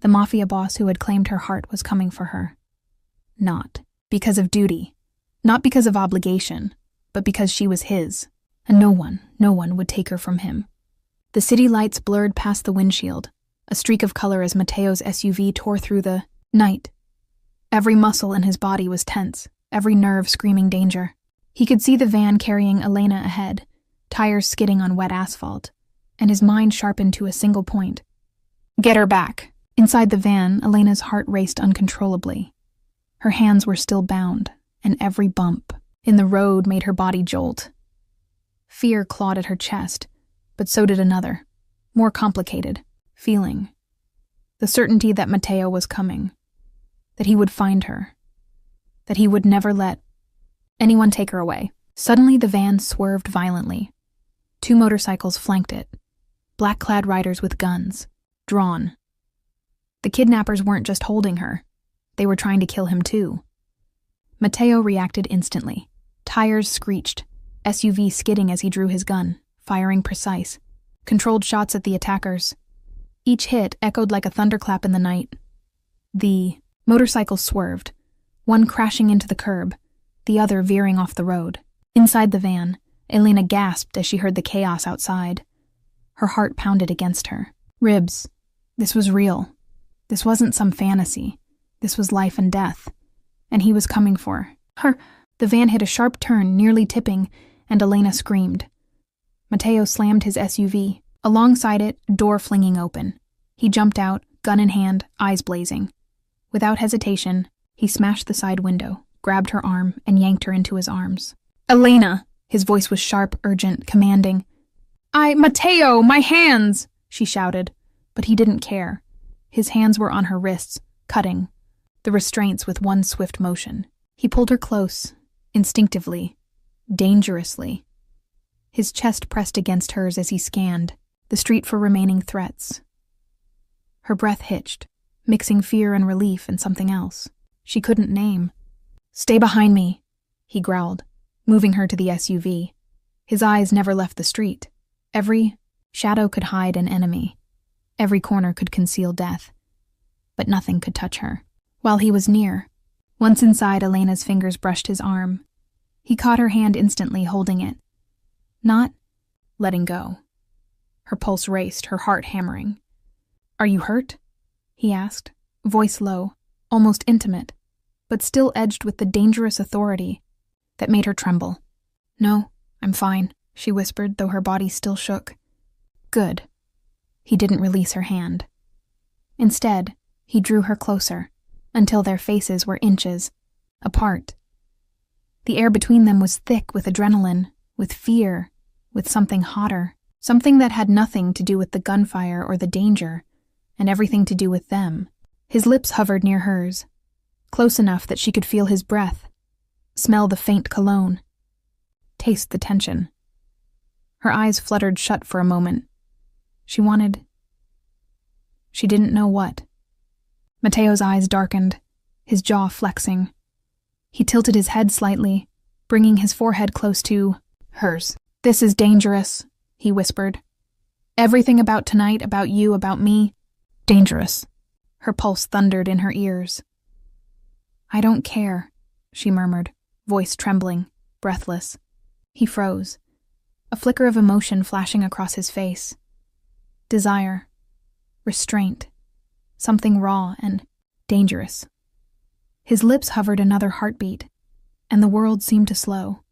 the Mafia boss who had claimed her heart was coming for her. Not because of duty, not because of obligation, but because she was his, and no one would take her from him. The city lights blurred past the windshield, a streak of color as Matteo's SUV tore through the night. Every muscle in his body was tense, every nerve screaming danger. He could see the van carrying Elena ahead, tires skidding on wet asphalt, and his mind sharpened to a single point. Get her back. Inside the van, Elena's heart raced uncontrollably. Her hands were still bound, and every bump in the road made her body jolt. Fear clawed at her chest, but so did another, more complicated, feeling. The certainty that Matteo was coming, that he would find her, that he would never let anyone take her away. Suddenly the van swerved violently. 2 motorcycles flanked it, black-clad riders with guns, drawn. The kidnappers weren't just holding her, they were trying to kill him too. Matteo reacted instantly. Tires screeched, SUV skidding as he drew his gun, firing precise, controlled shots at the attackers. Each hit echoed like a thunderclap in the night. The motorcycles swerved, one crashing into the curb, the other veering off the road. Inside the van, Elena gasped as she heard the chaos outside. Her heart pounded against her ribs. This was real. This wasn't some fantasy. This was life and death. And he was coming for her. The van hit a sharp turn, nearly tipping, and Elena screamed. Matteo slammed his SUV. Alongside it, door flinging open. He jumped out, gun in hand, eyes blazing. Without hesitation, he smashed the side window, grabbed her arm, and yanked her into his arms. "Elena!" His voice was sharp, urgent, commanding. Matteo, my hands!" she shouted, but he didn't care. His hands were on her wrists, cutting, the restraints with one swift motion. He pulled her close, instinctively, dangerously. His chest pressed against hers as he scanned the street for remaining threats. Her breath hitched, mixing fear and relief and something else she couldn't name. "Stay behind me," he growled, moving her to the SUV. His eyes never left the street. Every shadow could hide an enemy. Every corner could conceal death. But nothing could touch her. While he was near, once inside, Elena's fingers brushed his arm. He caught her hand instantly, holding it, not letting go. Her pulse raced, her heart hammering. "Are you hurt?" he asked, voice low, almost intimate, but still edged with the dangerous authority that made her tremble. "No, I'm fine," she whispered, though her body still shook. "Good." He didn't release her hand. Instead, he drew her closer, until their faces were inches apart. The air between them was thick with adrenaline, with fear, with something hotter, something that had nothing to do with the gunfire or the danger, and everything to do with them. His lips hovered near hers, close enough that she could feel his breath, smell the faint cologne, taste the tension. Her eyes fluttered shut for a moment. She didn't know what. Mateo's eyes darkened, his jaw flexing. He tilted his head slightly, bringing his forehead close to hers. "This is dangerous," he whispered. "Everything about tonight, about you, about me, dangerous." Her pulse thundered in her ears. "I don't care," she murmured, voice trembling, breathless. He froze, a flicker of emotion flashing across his face. Desire, restraint, something raw and dangerous. His lips hovered another heartbeat, and the world seemed to slow.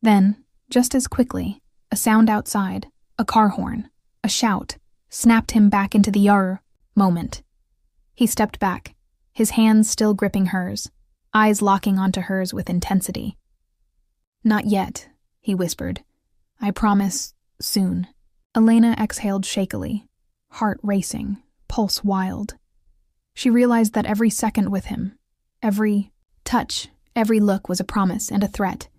Then, just as quickly, a sound outside, a car horn, a shout, snapped him back into the moment. He stepped back, his hands still gripping hers, eyes locking onto hers with intensity. "Not yet," he whispered. "I promise, soon." Elena exhaled shakily, heart racing, pulse wild. She realized that every second with him, every touch, every look was a promise and a threat.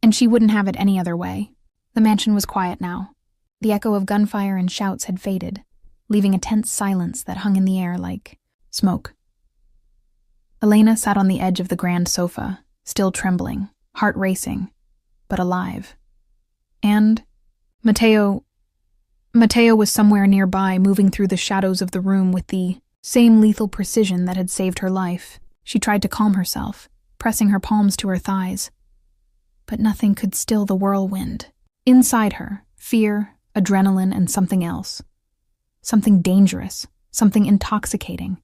And she wouldn't have it any other way. The mansion was quiet now. The echo of gunfire and shouts had faded, leaving a tense silence that hung in the air like smoke. Elena sat on the edge of the grand sofa, still trembling, heart racing, but alive. And Mateo was somewhere nearby, moving through the shadows of the room with the same lethal precision that had saved her life. She tried to calm herself, pressing her palms to her thighs. But nothing could still the whirlwind. Inside her, fear, adrenaline, and something else. Something dangerous, something intoxicating.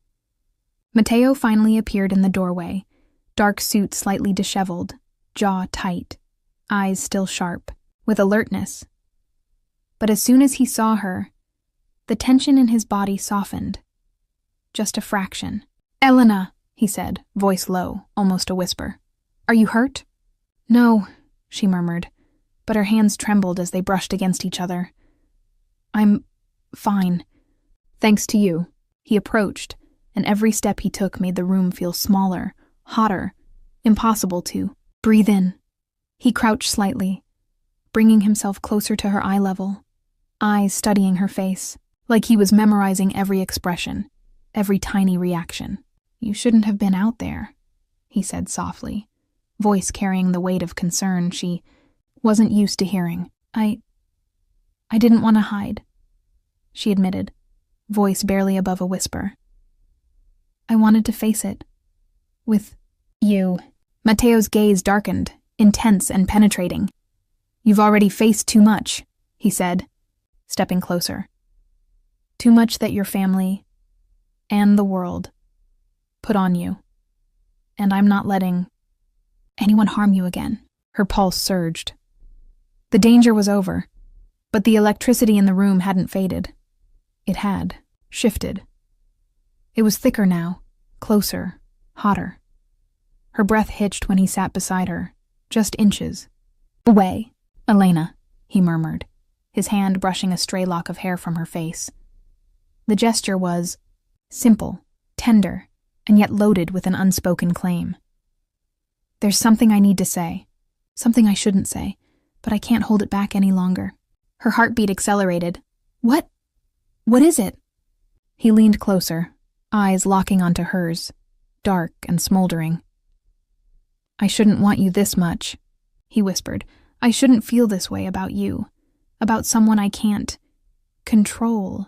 Mateo finally appeared in the doorway, dark suit slightly disheveled, jaw tight, eyes still sharp, with alertness. But as soon as he saw her, the tension in his body softened. Just a fraction. "Elena," he said, voice low, almost a whisper. "Are you hurt?" "No," she murmured, but her hands trembled as they brushed against each other. "I'm fine. Thanks to you." He approached, and every step he took made the room feel smaller, hotter, impossible to breathe in. He crouched slightly, bringing himself closer to her eye level, eyes studying her face, like he was memorizing every expression, every tiny reaction. "You shouldn't have been out there," he said softly, voice carrying the weight of concern she wasn't used to hearing. I didn't want to hide," she admitted, voice barely above a whisper. "I wanted to face it. With you." Mateo's gaze darkened, intense and penetrating. "You've already faced too much," he said, stepping closer. "Too much that your family and the world put on you. And I'm not letting anyone harm you again." Her pulse surged. The danger was over, but the electricity in the room hadn't faded. It had shifted. It was thicker now, closer, hotter. Her breath hitched when he sat beside her, just inches. "Away, Elena," he murmured, his hand brushing a stray lock of hair from her face. The gesture was simple, tender, and yet loaded with an unspoken claim. "There's something I need to say, something I shouldn't say, but I can't hold it back any longer." Her heartbeat accelerated. What is it?" He leaned closer, eyes locking onto hers, dark and smoldering. "I shouldn't want you this much," he whispered. "I shouldn't feel this way about you, about someone I can't control,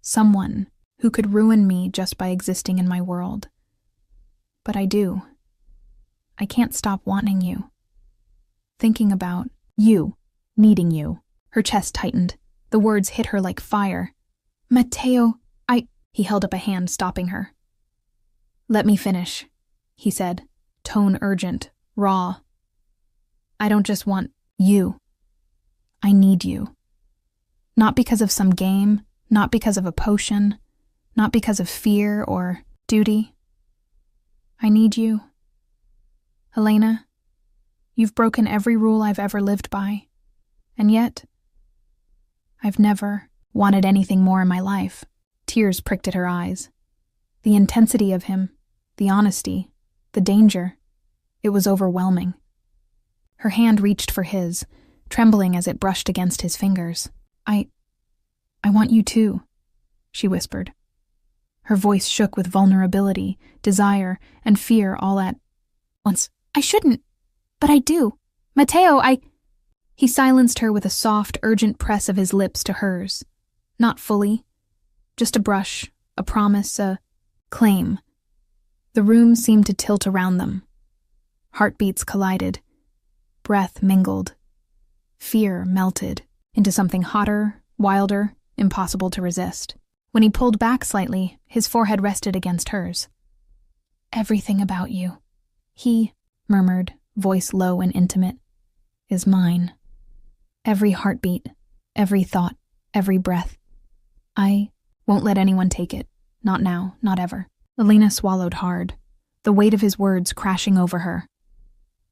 someone who could ruin me just by existing in my world. But I do. I can't stop wanting you. Thinking about you, needing you." Her chest tightened. The words hit her like fire. "Mateo, He held up a hand, stopping her. "Let me finish," he said, tone urgent, raw. "I don't just want you. I need you. Not because of some game, not because of a potion, not because of fear or duty. I need you. Elena, you've broken every rule I've ever lived by, And yet, I've never wanted anything more in my life. Tears pricked at her eyes. The intensity of him, the honesty, the danger, it was overwhelming. Her hand reached for his, trembling as it brushed against his fingers. I want you too, she whispered. Her voice shook with vulnerability, desire, and fear all at once. I shouldn't, but I do. Matteo, He silenced her with a soft, urgent press of his lips to hers. Not fully. Just a brush, a promise, a claim. The room seemed to tilt around them. Heartbeats collided. Breath mingled. Fear melted into something hotter, wilder, impossible to resist. When he pulled back slightly, his forehead rested against hers. Everything about you, he murmured, voice low and intimate, is mine. Every heartbeat, every thought, every breath. I won't let anyone take it. Not now, not ever. Elena swallowed hard, the weight of his words crashing over her.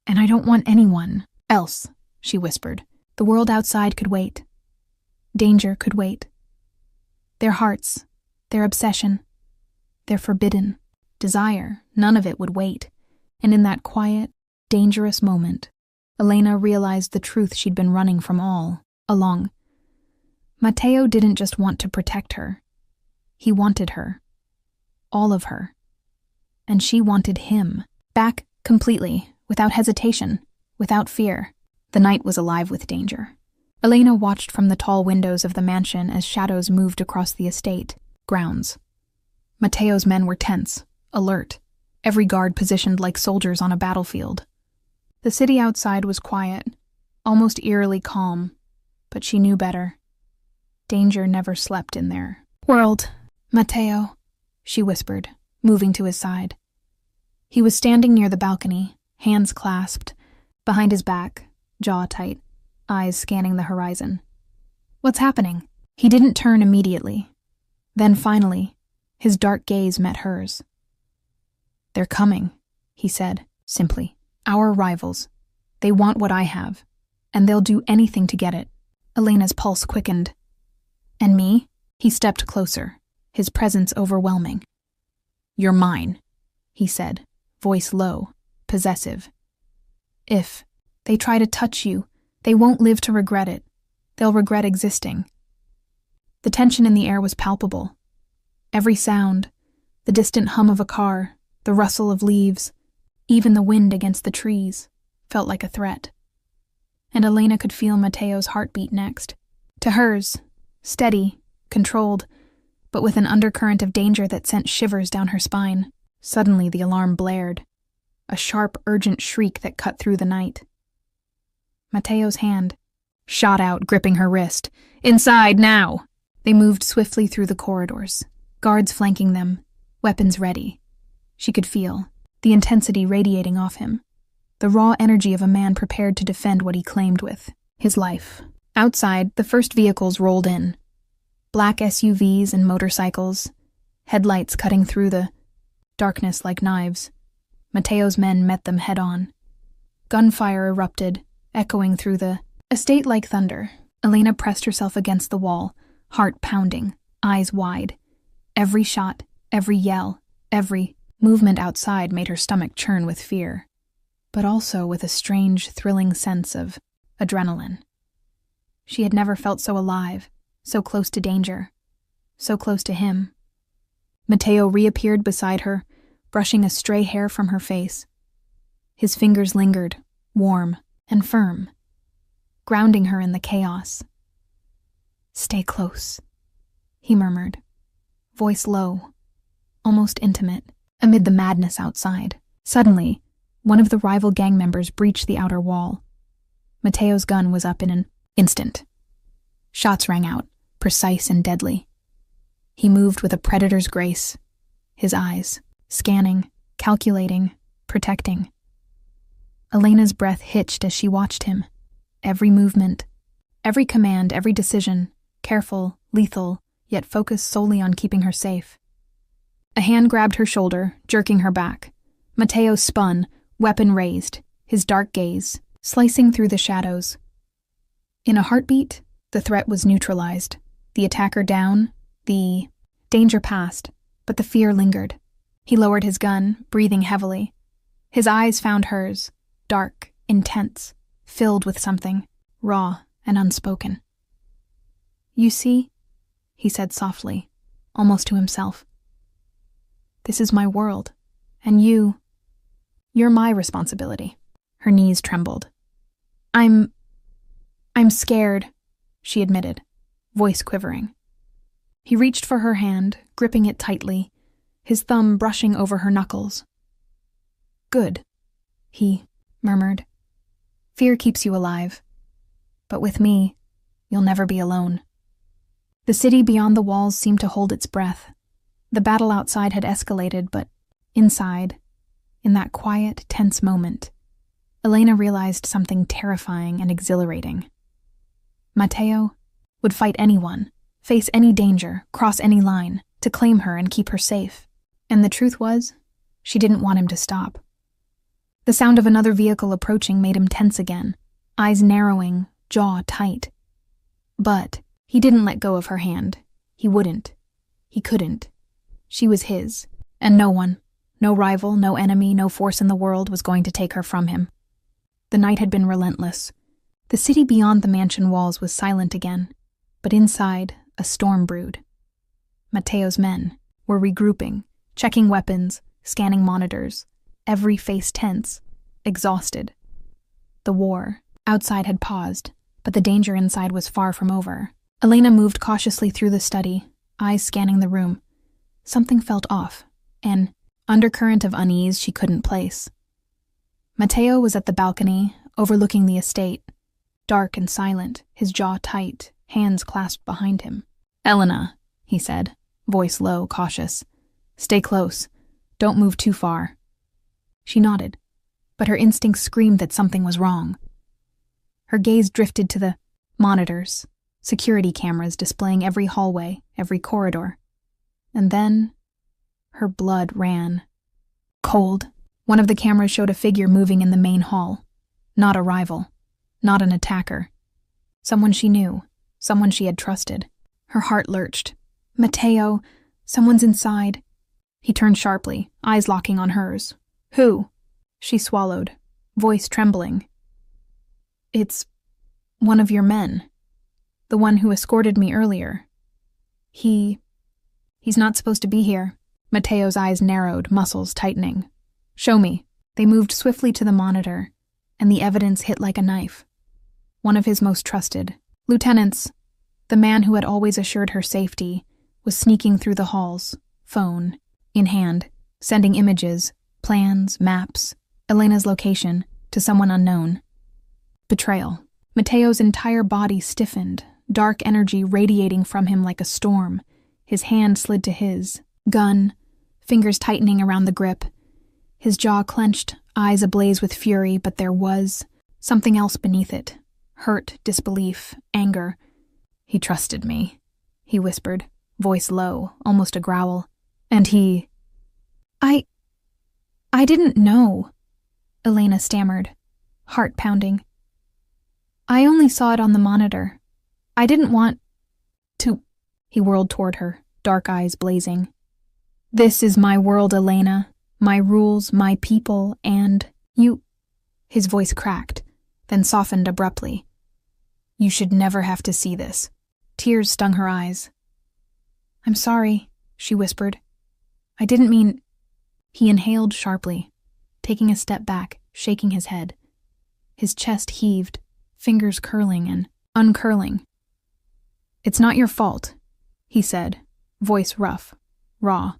And I don't want anyone else, she whispered. The world outside could wait. Danger could wait. Their hearts, their obsession, their forbidden desire, none of it would wait. And in that quiet, dangerous moment, Elena realized the truth she'd been running from all along. Matteo didn't just want to protect her. He wanted her. All of her. And she wanted him. Back completely, without hesitation, without fear. The night was alive with danger. Elena watched from the tall windows of the mansion as shadows moved across the estate, grounds. Matteo's men were tense, alert, every guard positioned like soldiers on a battlefield. The city outside was quiet, almost eerily calm, but she knew better. Danger never slept in their world. Matteo, she whispered, moving to his side. He was standing near the balcony, hands clasped, behind his back, jaw tight, eyes scanning the horizon. What's happening? He didn't turn immediately. Then finally, his dark gaze met hers. They're coming, he said, simply. Our rivals. They want what I have, and they'll do anything to get it. Elena's pulse quickened. And me? He stepped closer, his presence overwhelming. You're mine, he said, voice low, possessive. If they try to touch you, they won't live to regret it. They'll regret existing. The tension in the air was palpable. Every sound, the distant hum of a car, the rustle of leaves, even the wind against the trees, felt like a threat. And Elena could feel Matteo's heartbeat next. To hers, steady, controlled, but with an undercurrent of danger that sent shivers down her spine. Suddenly the alarm blared, a sharp, urgent shriek that cut through the night. Matteo's hand shot out, gripping her wrist. Inside, now! They moved swiftly through the corridors, guards flanking them, weapons ready. She could feel the intensity radiating off him, the raw energy of a man prepared to defend what he claimed with his life. Outside, the first vehicles rolled in. Black SUVs and motorcycles, headlights cutting through the darkness like knives. Matteo's men met them head-on. Gunfire erupted, echoing through the estate like thunder. Elena pressed herself against the wall, heart pounding, eyes wide. Every shot, every yell, every movement outside made her stomach churn with fear, but also with a strange, thrilling sense of adrenaline. She had never felt so alive, so close to danger, so close to him. Matteo reappeared beside her, brushing a stray hair from her face. His fingers lingered, warm and firm, grounding her in the chaos. Stay close, he murmured, voice low, almost intimate, amid the madness outside. Suddenly, one of the rival gang members breached the outer wall. Matteo's gun was up in an instant. Shots rang out, precise and deadly. He moved with a predator's grace, his eyes scanning, calculating, protecting. Elena's breath hitched as she watched him. Every movement, every command, every decision, careful, lethal, yet focused solely on keeping her safe. A hand grabbed her shoulder, jerking her back. Matteo spun, weapon raised, his dark gaze slicing through the shadows. In a heartbeat, the threat was neutralized. The attacker down, the danger passed, but the fear lingered. He lowered his gun, breathing heavily. His eyes found hers, dark, intense, filled with something, raw and unspoken. "You see," he said softly, almost to himself. "This is my world, and you're my responsibility." Her knees trembled. I'm scared," she admitted, voice quivering. He reached for her hand, gripping it tightly, his thumb brushing over her knuckles. "Good," he murmured. "Fear keeps you alive. But with me, you'll never be alone." The city beyond the walls seemed to hold its breath. The battle outside had escalated, but inside, in that quiet, tense moment, Elena realized something terrifying and exhilarating. Mateo would fight anyone, face any danger, cross any line, to claim her and keep her safe. And the truth was, she didn't want him to stop. The sound of another vehicle approaching made him tense again, eyes narrowing, jaw tight. But he didn't let go of her hand. He wouldn't. He couldn't. She was his, and no one, no rival, no enemy, no force in the world was going to take her from him. The night had been relentless. The city beyond the mansion walls was silent again, but inside, a storm brewed. Mateo's men were regrouping, checking weapons, scanning monitors, every face tense, exhausted. The war outside had paused, but the danger inside was far from over. Elena moved cautiously through the study, eyes scanning the room. Something felt off, an undercurrent of unease she couldn't place. Mateo was at the balcony, overlooking the estate, dark and silent, his jaw tight, hands clasped behind him. "Elena," he said, voice low, cautious. "Stay close. Don't move too far." She nodded, but her instincts screamed that something was wrong. Her gaze drifted to the monitors, security cameras displaying every hallway, every corridor. And then, her blood ran. Cold. One of the cameras showed a figure moving in the main hall. Not a rival. Not an attacker. Someone she knew. Someone she had trusted. Her heart lurched. "Mateo, someone's inside." He turned sharply, eyes locking on hers. "Who?" She swallowed, voice trembling. "It's one of your men. The one who escorted me earlier. He's not supposed to be here." Mateo's eyes narrowed, muscles tightening. "Show me." They moved swiftly to the monitor, and the evidence hit like a knife. One of his most trusted lieutenants, the man who had always assured her safety, was sneaking through the halls, phone in hand, sending images, plans, maps, Elena's location, to someone unknown. Betrayal. Mateo's entire body stiffened, dark energy radiating from him like a storm. His hand slid to his, gun, fingers tightening around the grip. His jaw clenched, eyes ablaze with fury, but there was something else beneath it. Hurt, disbelief, anger. "He trusted me," he whispered, voice low, almost a growl. "And he—" I didn't know," Elena stammered, heart pounding. "I only saw it on the monitor. I didn't want to—" He whirled toward her, dark eyes blazing. "This is my world, Elena. My rules, my people, and you—" His voice cracked, then softened abruptly. "You should never have to see this." Tears stung her eyes. "I'm sorry," she whispered. "I didn't mean—" He inhaled sharply, taking a step back, shaking his head. His chest heaved, fingers curling and uncurling. "It's not your fault," he said, voice rough, raw.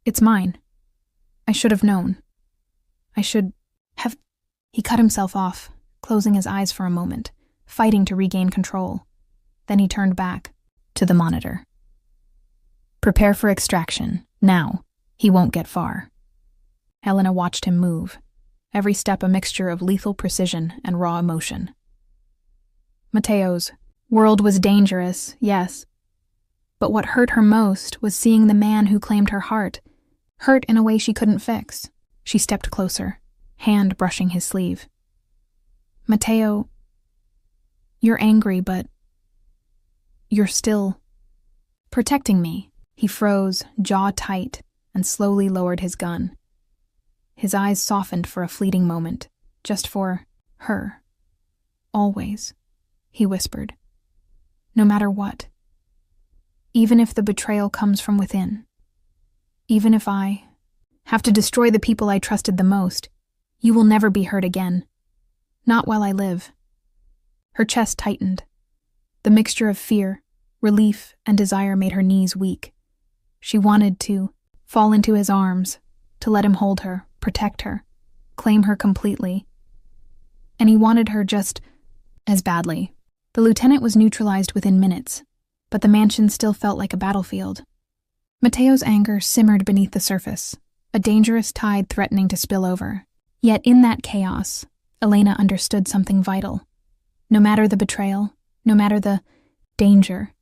"It's mine. I should have known. I should have—" He cut himself off, closing his eyes for a moment, fighting to regain control. Then he turned back, to the monitor. "Prepare for extraction, now. He won't get far." Helena watched him move, every step a mixture of lethal precision and raw emotion. Mateo's world was dangerous, yes. But what hurt her most was seeing the man who claimed her heart, hurt in a way she couldn't fix. She stepped closer, hand brushing his sleeve. "Mateo, You're angry, but you're still protecting me. He froze, jaw tight, and slowly lowered his gun. His eyes softened for a fleeting moment, just for her. Always, he whispered. No matter what. Even if the betrayal comes from within. Even if I have to destroy the people I trusted the most, you will never be hurt again. Not while I live. Her chest tightened. The mixture of fear, relief, and desire made her knees weak. She wanted to fall into his arms, to let him hold her, protect her, claim her completely. And he wanted her just as badly. The lieutenant was neutralized within minutes, but the mansion still felt like a battlefield. Mateo's anger simmered beneath the surface, a dangerous tide threatening to spill over. Yet in that chaos, Elena understood something vital. No matter the betrayal, no matter the danger,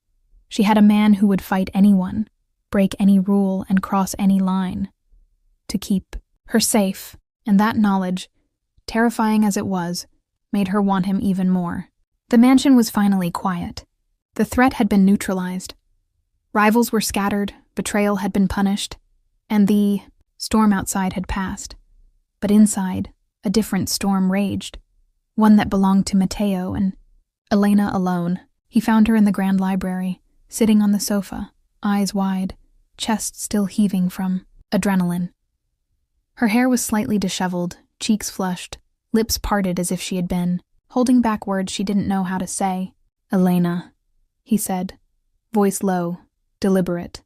she had a man who would fight anyone, break any rule, and cross any line to keep her safe, and that knowledge, terrifying as it was, made her want him even more. The mansion was finally quiet. The threat had been neutralized. Rivals were scattered, betrayal had been punished, and the storm outside had passed. But inside, a different storm raged, one that belonged to Mateo and Elena alone. He found her in the grand library, sitting on the sofa, eyes wide, chest still heaving from adrenaline. Her hair was slightly disheveled, cheeks flushed, lips parted as if she had been holding back words she didn't know how to say. "Elena," he said, voice low, deliberate.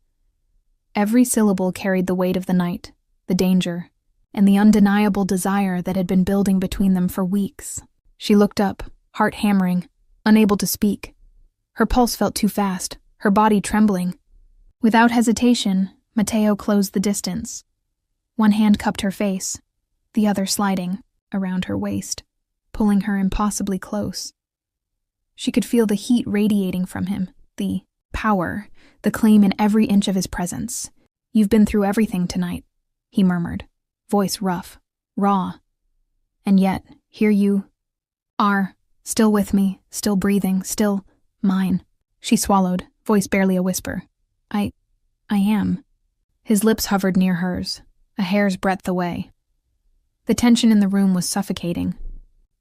Every syllable carried the weight of the night, the danger, and the undeniable desire that had been building between them for weeks. She looked up, heart hammering, unable to speak. Her pulse felt too fast, her body trembling. Without hesitation, Mateo closed the distance. One hand cupped her face, the other sliding around her waist, pulling her impossibly close. She could feel the heat radiating from him, the power, the claim in every inch of his presence. "You've been through everything tonight," he murmured, voice rough, raw. "And yet, here you are, still with me, still breathing, still mine." She swallowed, voice barely a whisper. I am." His lips hovered near hers, a hair's breadth away. The tension in the room was suffocating,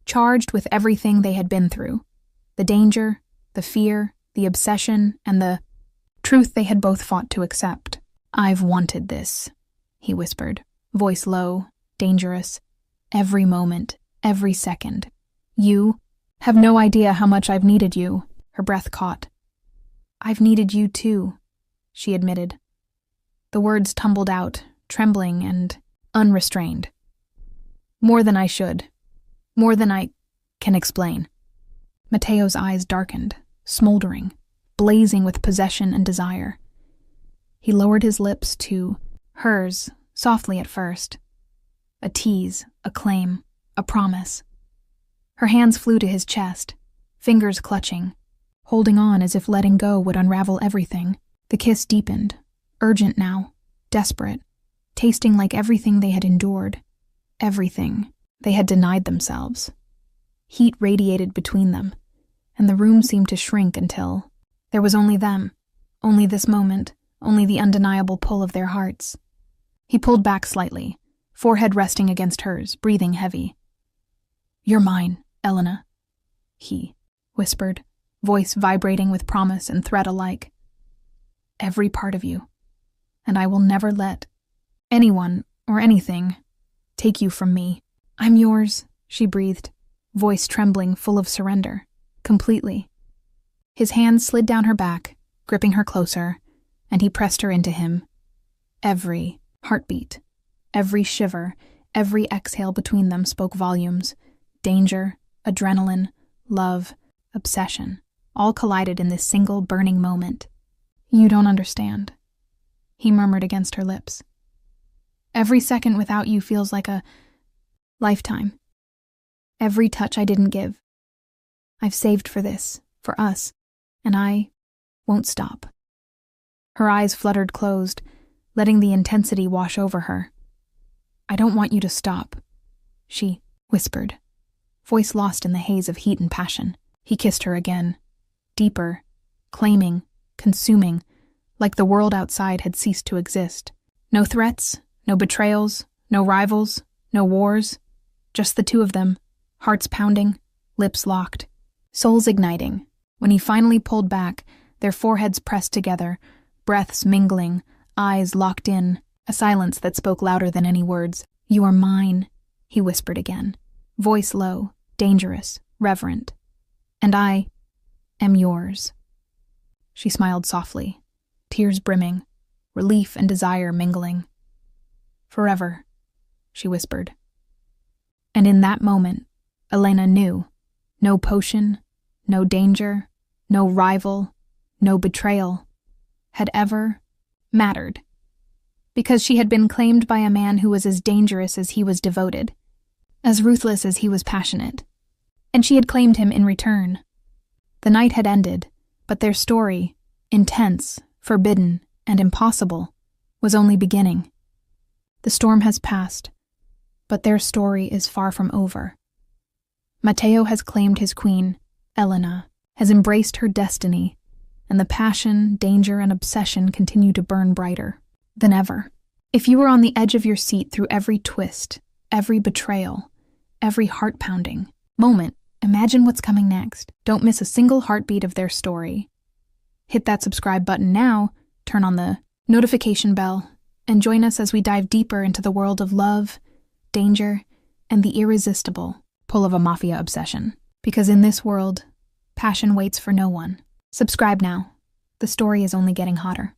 charged with everything they had been through. The danger, the fear, the obsession, and the truth they had both fought to accept. "I've wanted this," he whispered, voice low, dangerous. "Every moment, every second. You have no idea how much I've needed you." Her breath caught. "I've needed you too," she admitted. The words tumbled out, trembling and unrestrained. "More than I should. More than I can explain." Mateo's eyes darkened, smoldering, blazing with possession and desire. He lowered his lips to hers, softly at first. A tease, a claim, a promise. Her hands flew to his chest, fingers clutching, holding on as if letting go would unravel everything. The kiss deepened, urgent now, desperate, tasting like everything they had endured, everything they had denied themselves. Heat radiated between them, and the room seemed to shrink until there was only them, only this moment, only the undeniable pull of their hearts. He pulled back slightly, forehead resting against hers, breathing heavy. "You're mine, Elena," he whispered, voice vibrating with promise and threat alike. "Every part of you, and I will never let anyone or anything take you from me." "I'm yours," she breathed, voice trembling, full of surrender, completely. His hand slid down her back, gripping her closer, and he pressed her into him. Every heartbeat, every shiver, every exhale between them spoke volumes. Danger, adrenaline, love, obsession, all collided in this single burning moment. "You don't understand," he murmured against her lips. "Every second without you feels like a lifetime. Every touch I didn't give. I've saved for this, for us, and I won't stop." Her eyes fluttered closed, letting the intensity wash over her. "I don't want you to stop," she whispered, voice lost in the haze of heat and passion. He kissed her again, deeper, claiming, consuming, like the world outside had ceased to exist. No threats, no betrayals, no rivals, no wars, just the two of them, hearts pounding, lips locked, souls igniting. When he finally pulled back, their foreheads pressed together, breaths mingling, eyes locked in, a silence that spoke louder than any words. "You are mine," he whispered again, voice low, dangerous, reverent. "And I am yours." She smiled softly, tears brimming, relief and desire mingling. "Forever," she whispered. And in that moment, Elena knew, no potion, no danger, no rival, no betrayal, had ever mattered. Because she had been claimed by a man who was as dangerous as he was devoted, as ruthless as he was passionate. And she had claimed him in return. The night had ended, but their story, intense, forbidden, and impossible, was only beginning. The storm has passed, but their story is far from over. Matteo has claimed his queen, Elena, has embraced her destiny, and the passion, danger, and obsession continue to burn brighter than ever. If you were on the edge of your seat through every twist, every betrayal, every heart-pounding moment, imagine what's coming next. Don't miss a single heartbeat of their story. Hit that subscribe button now, turn on the notification bell, and join us as we dive deeper into the world of love, danger, and the irresistible pull of a mafia obsession. Because in this world, passion waits for no one. Subscribe now. The story is only getting hotter.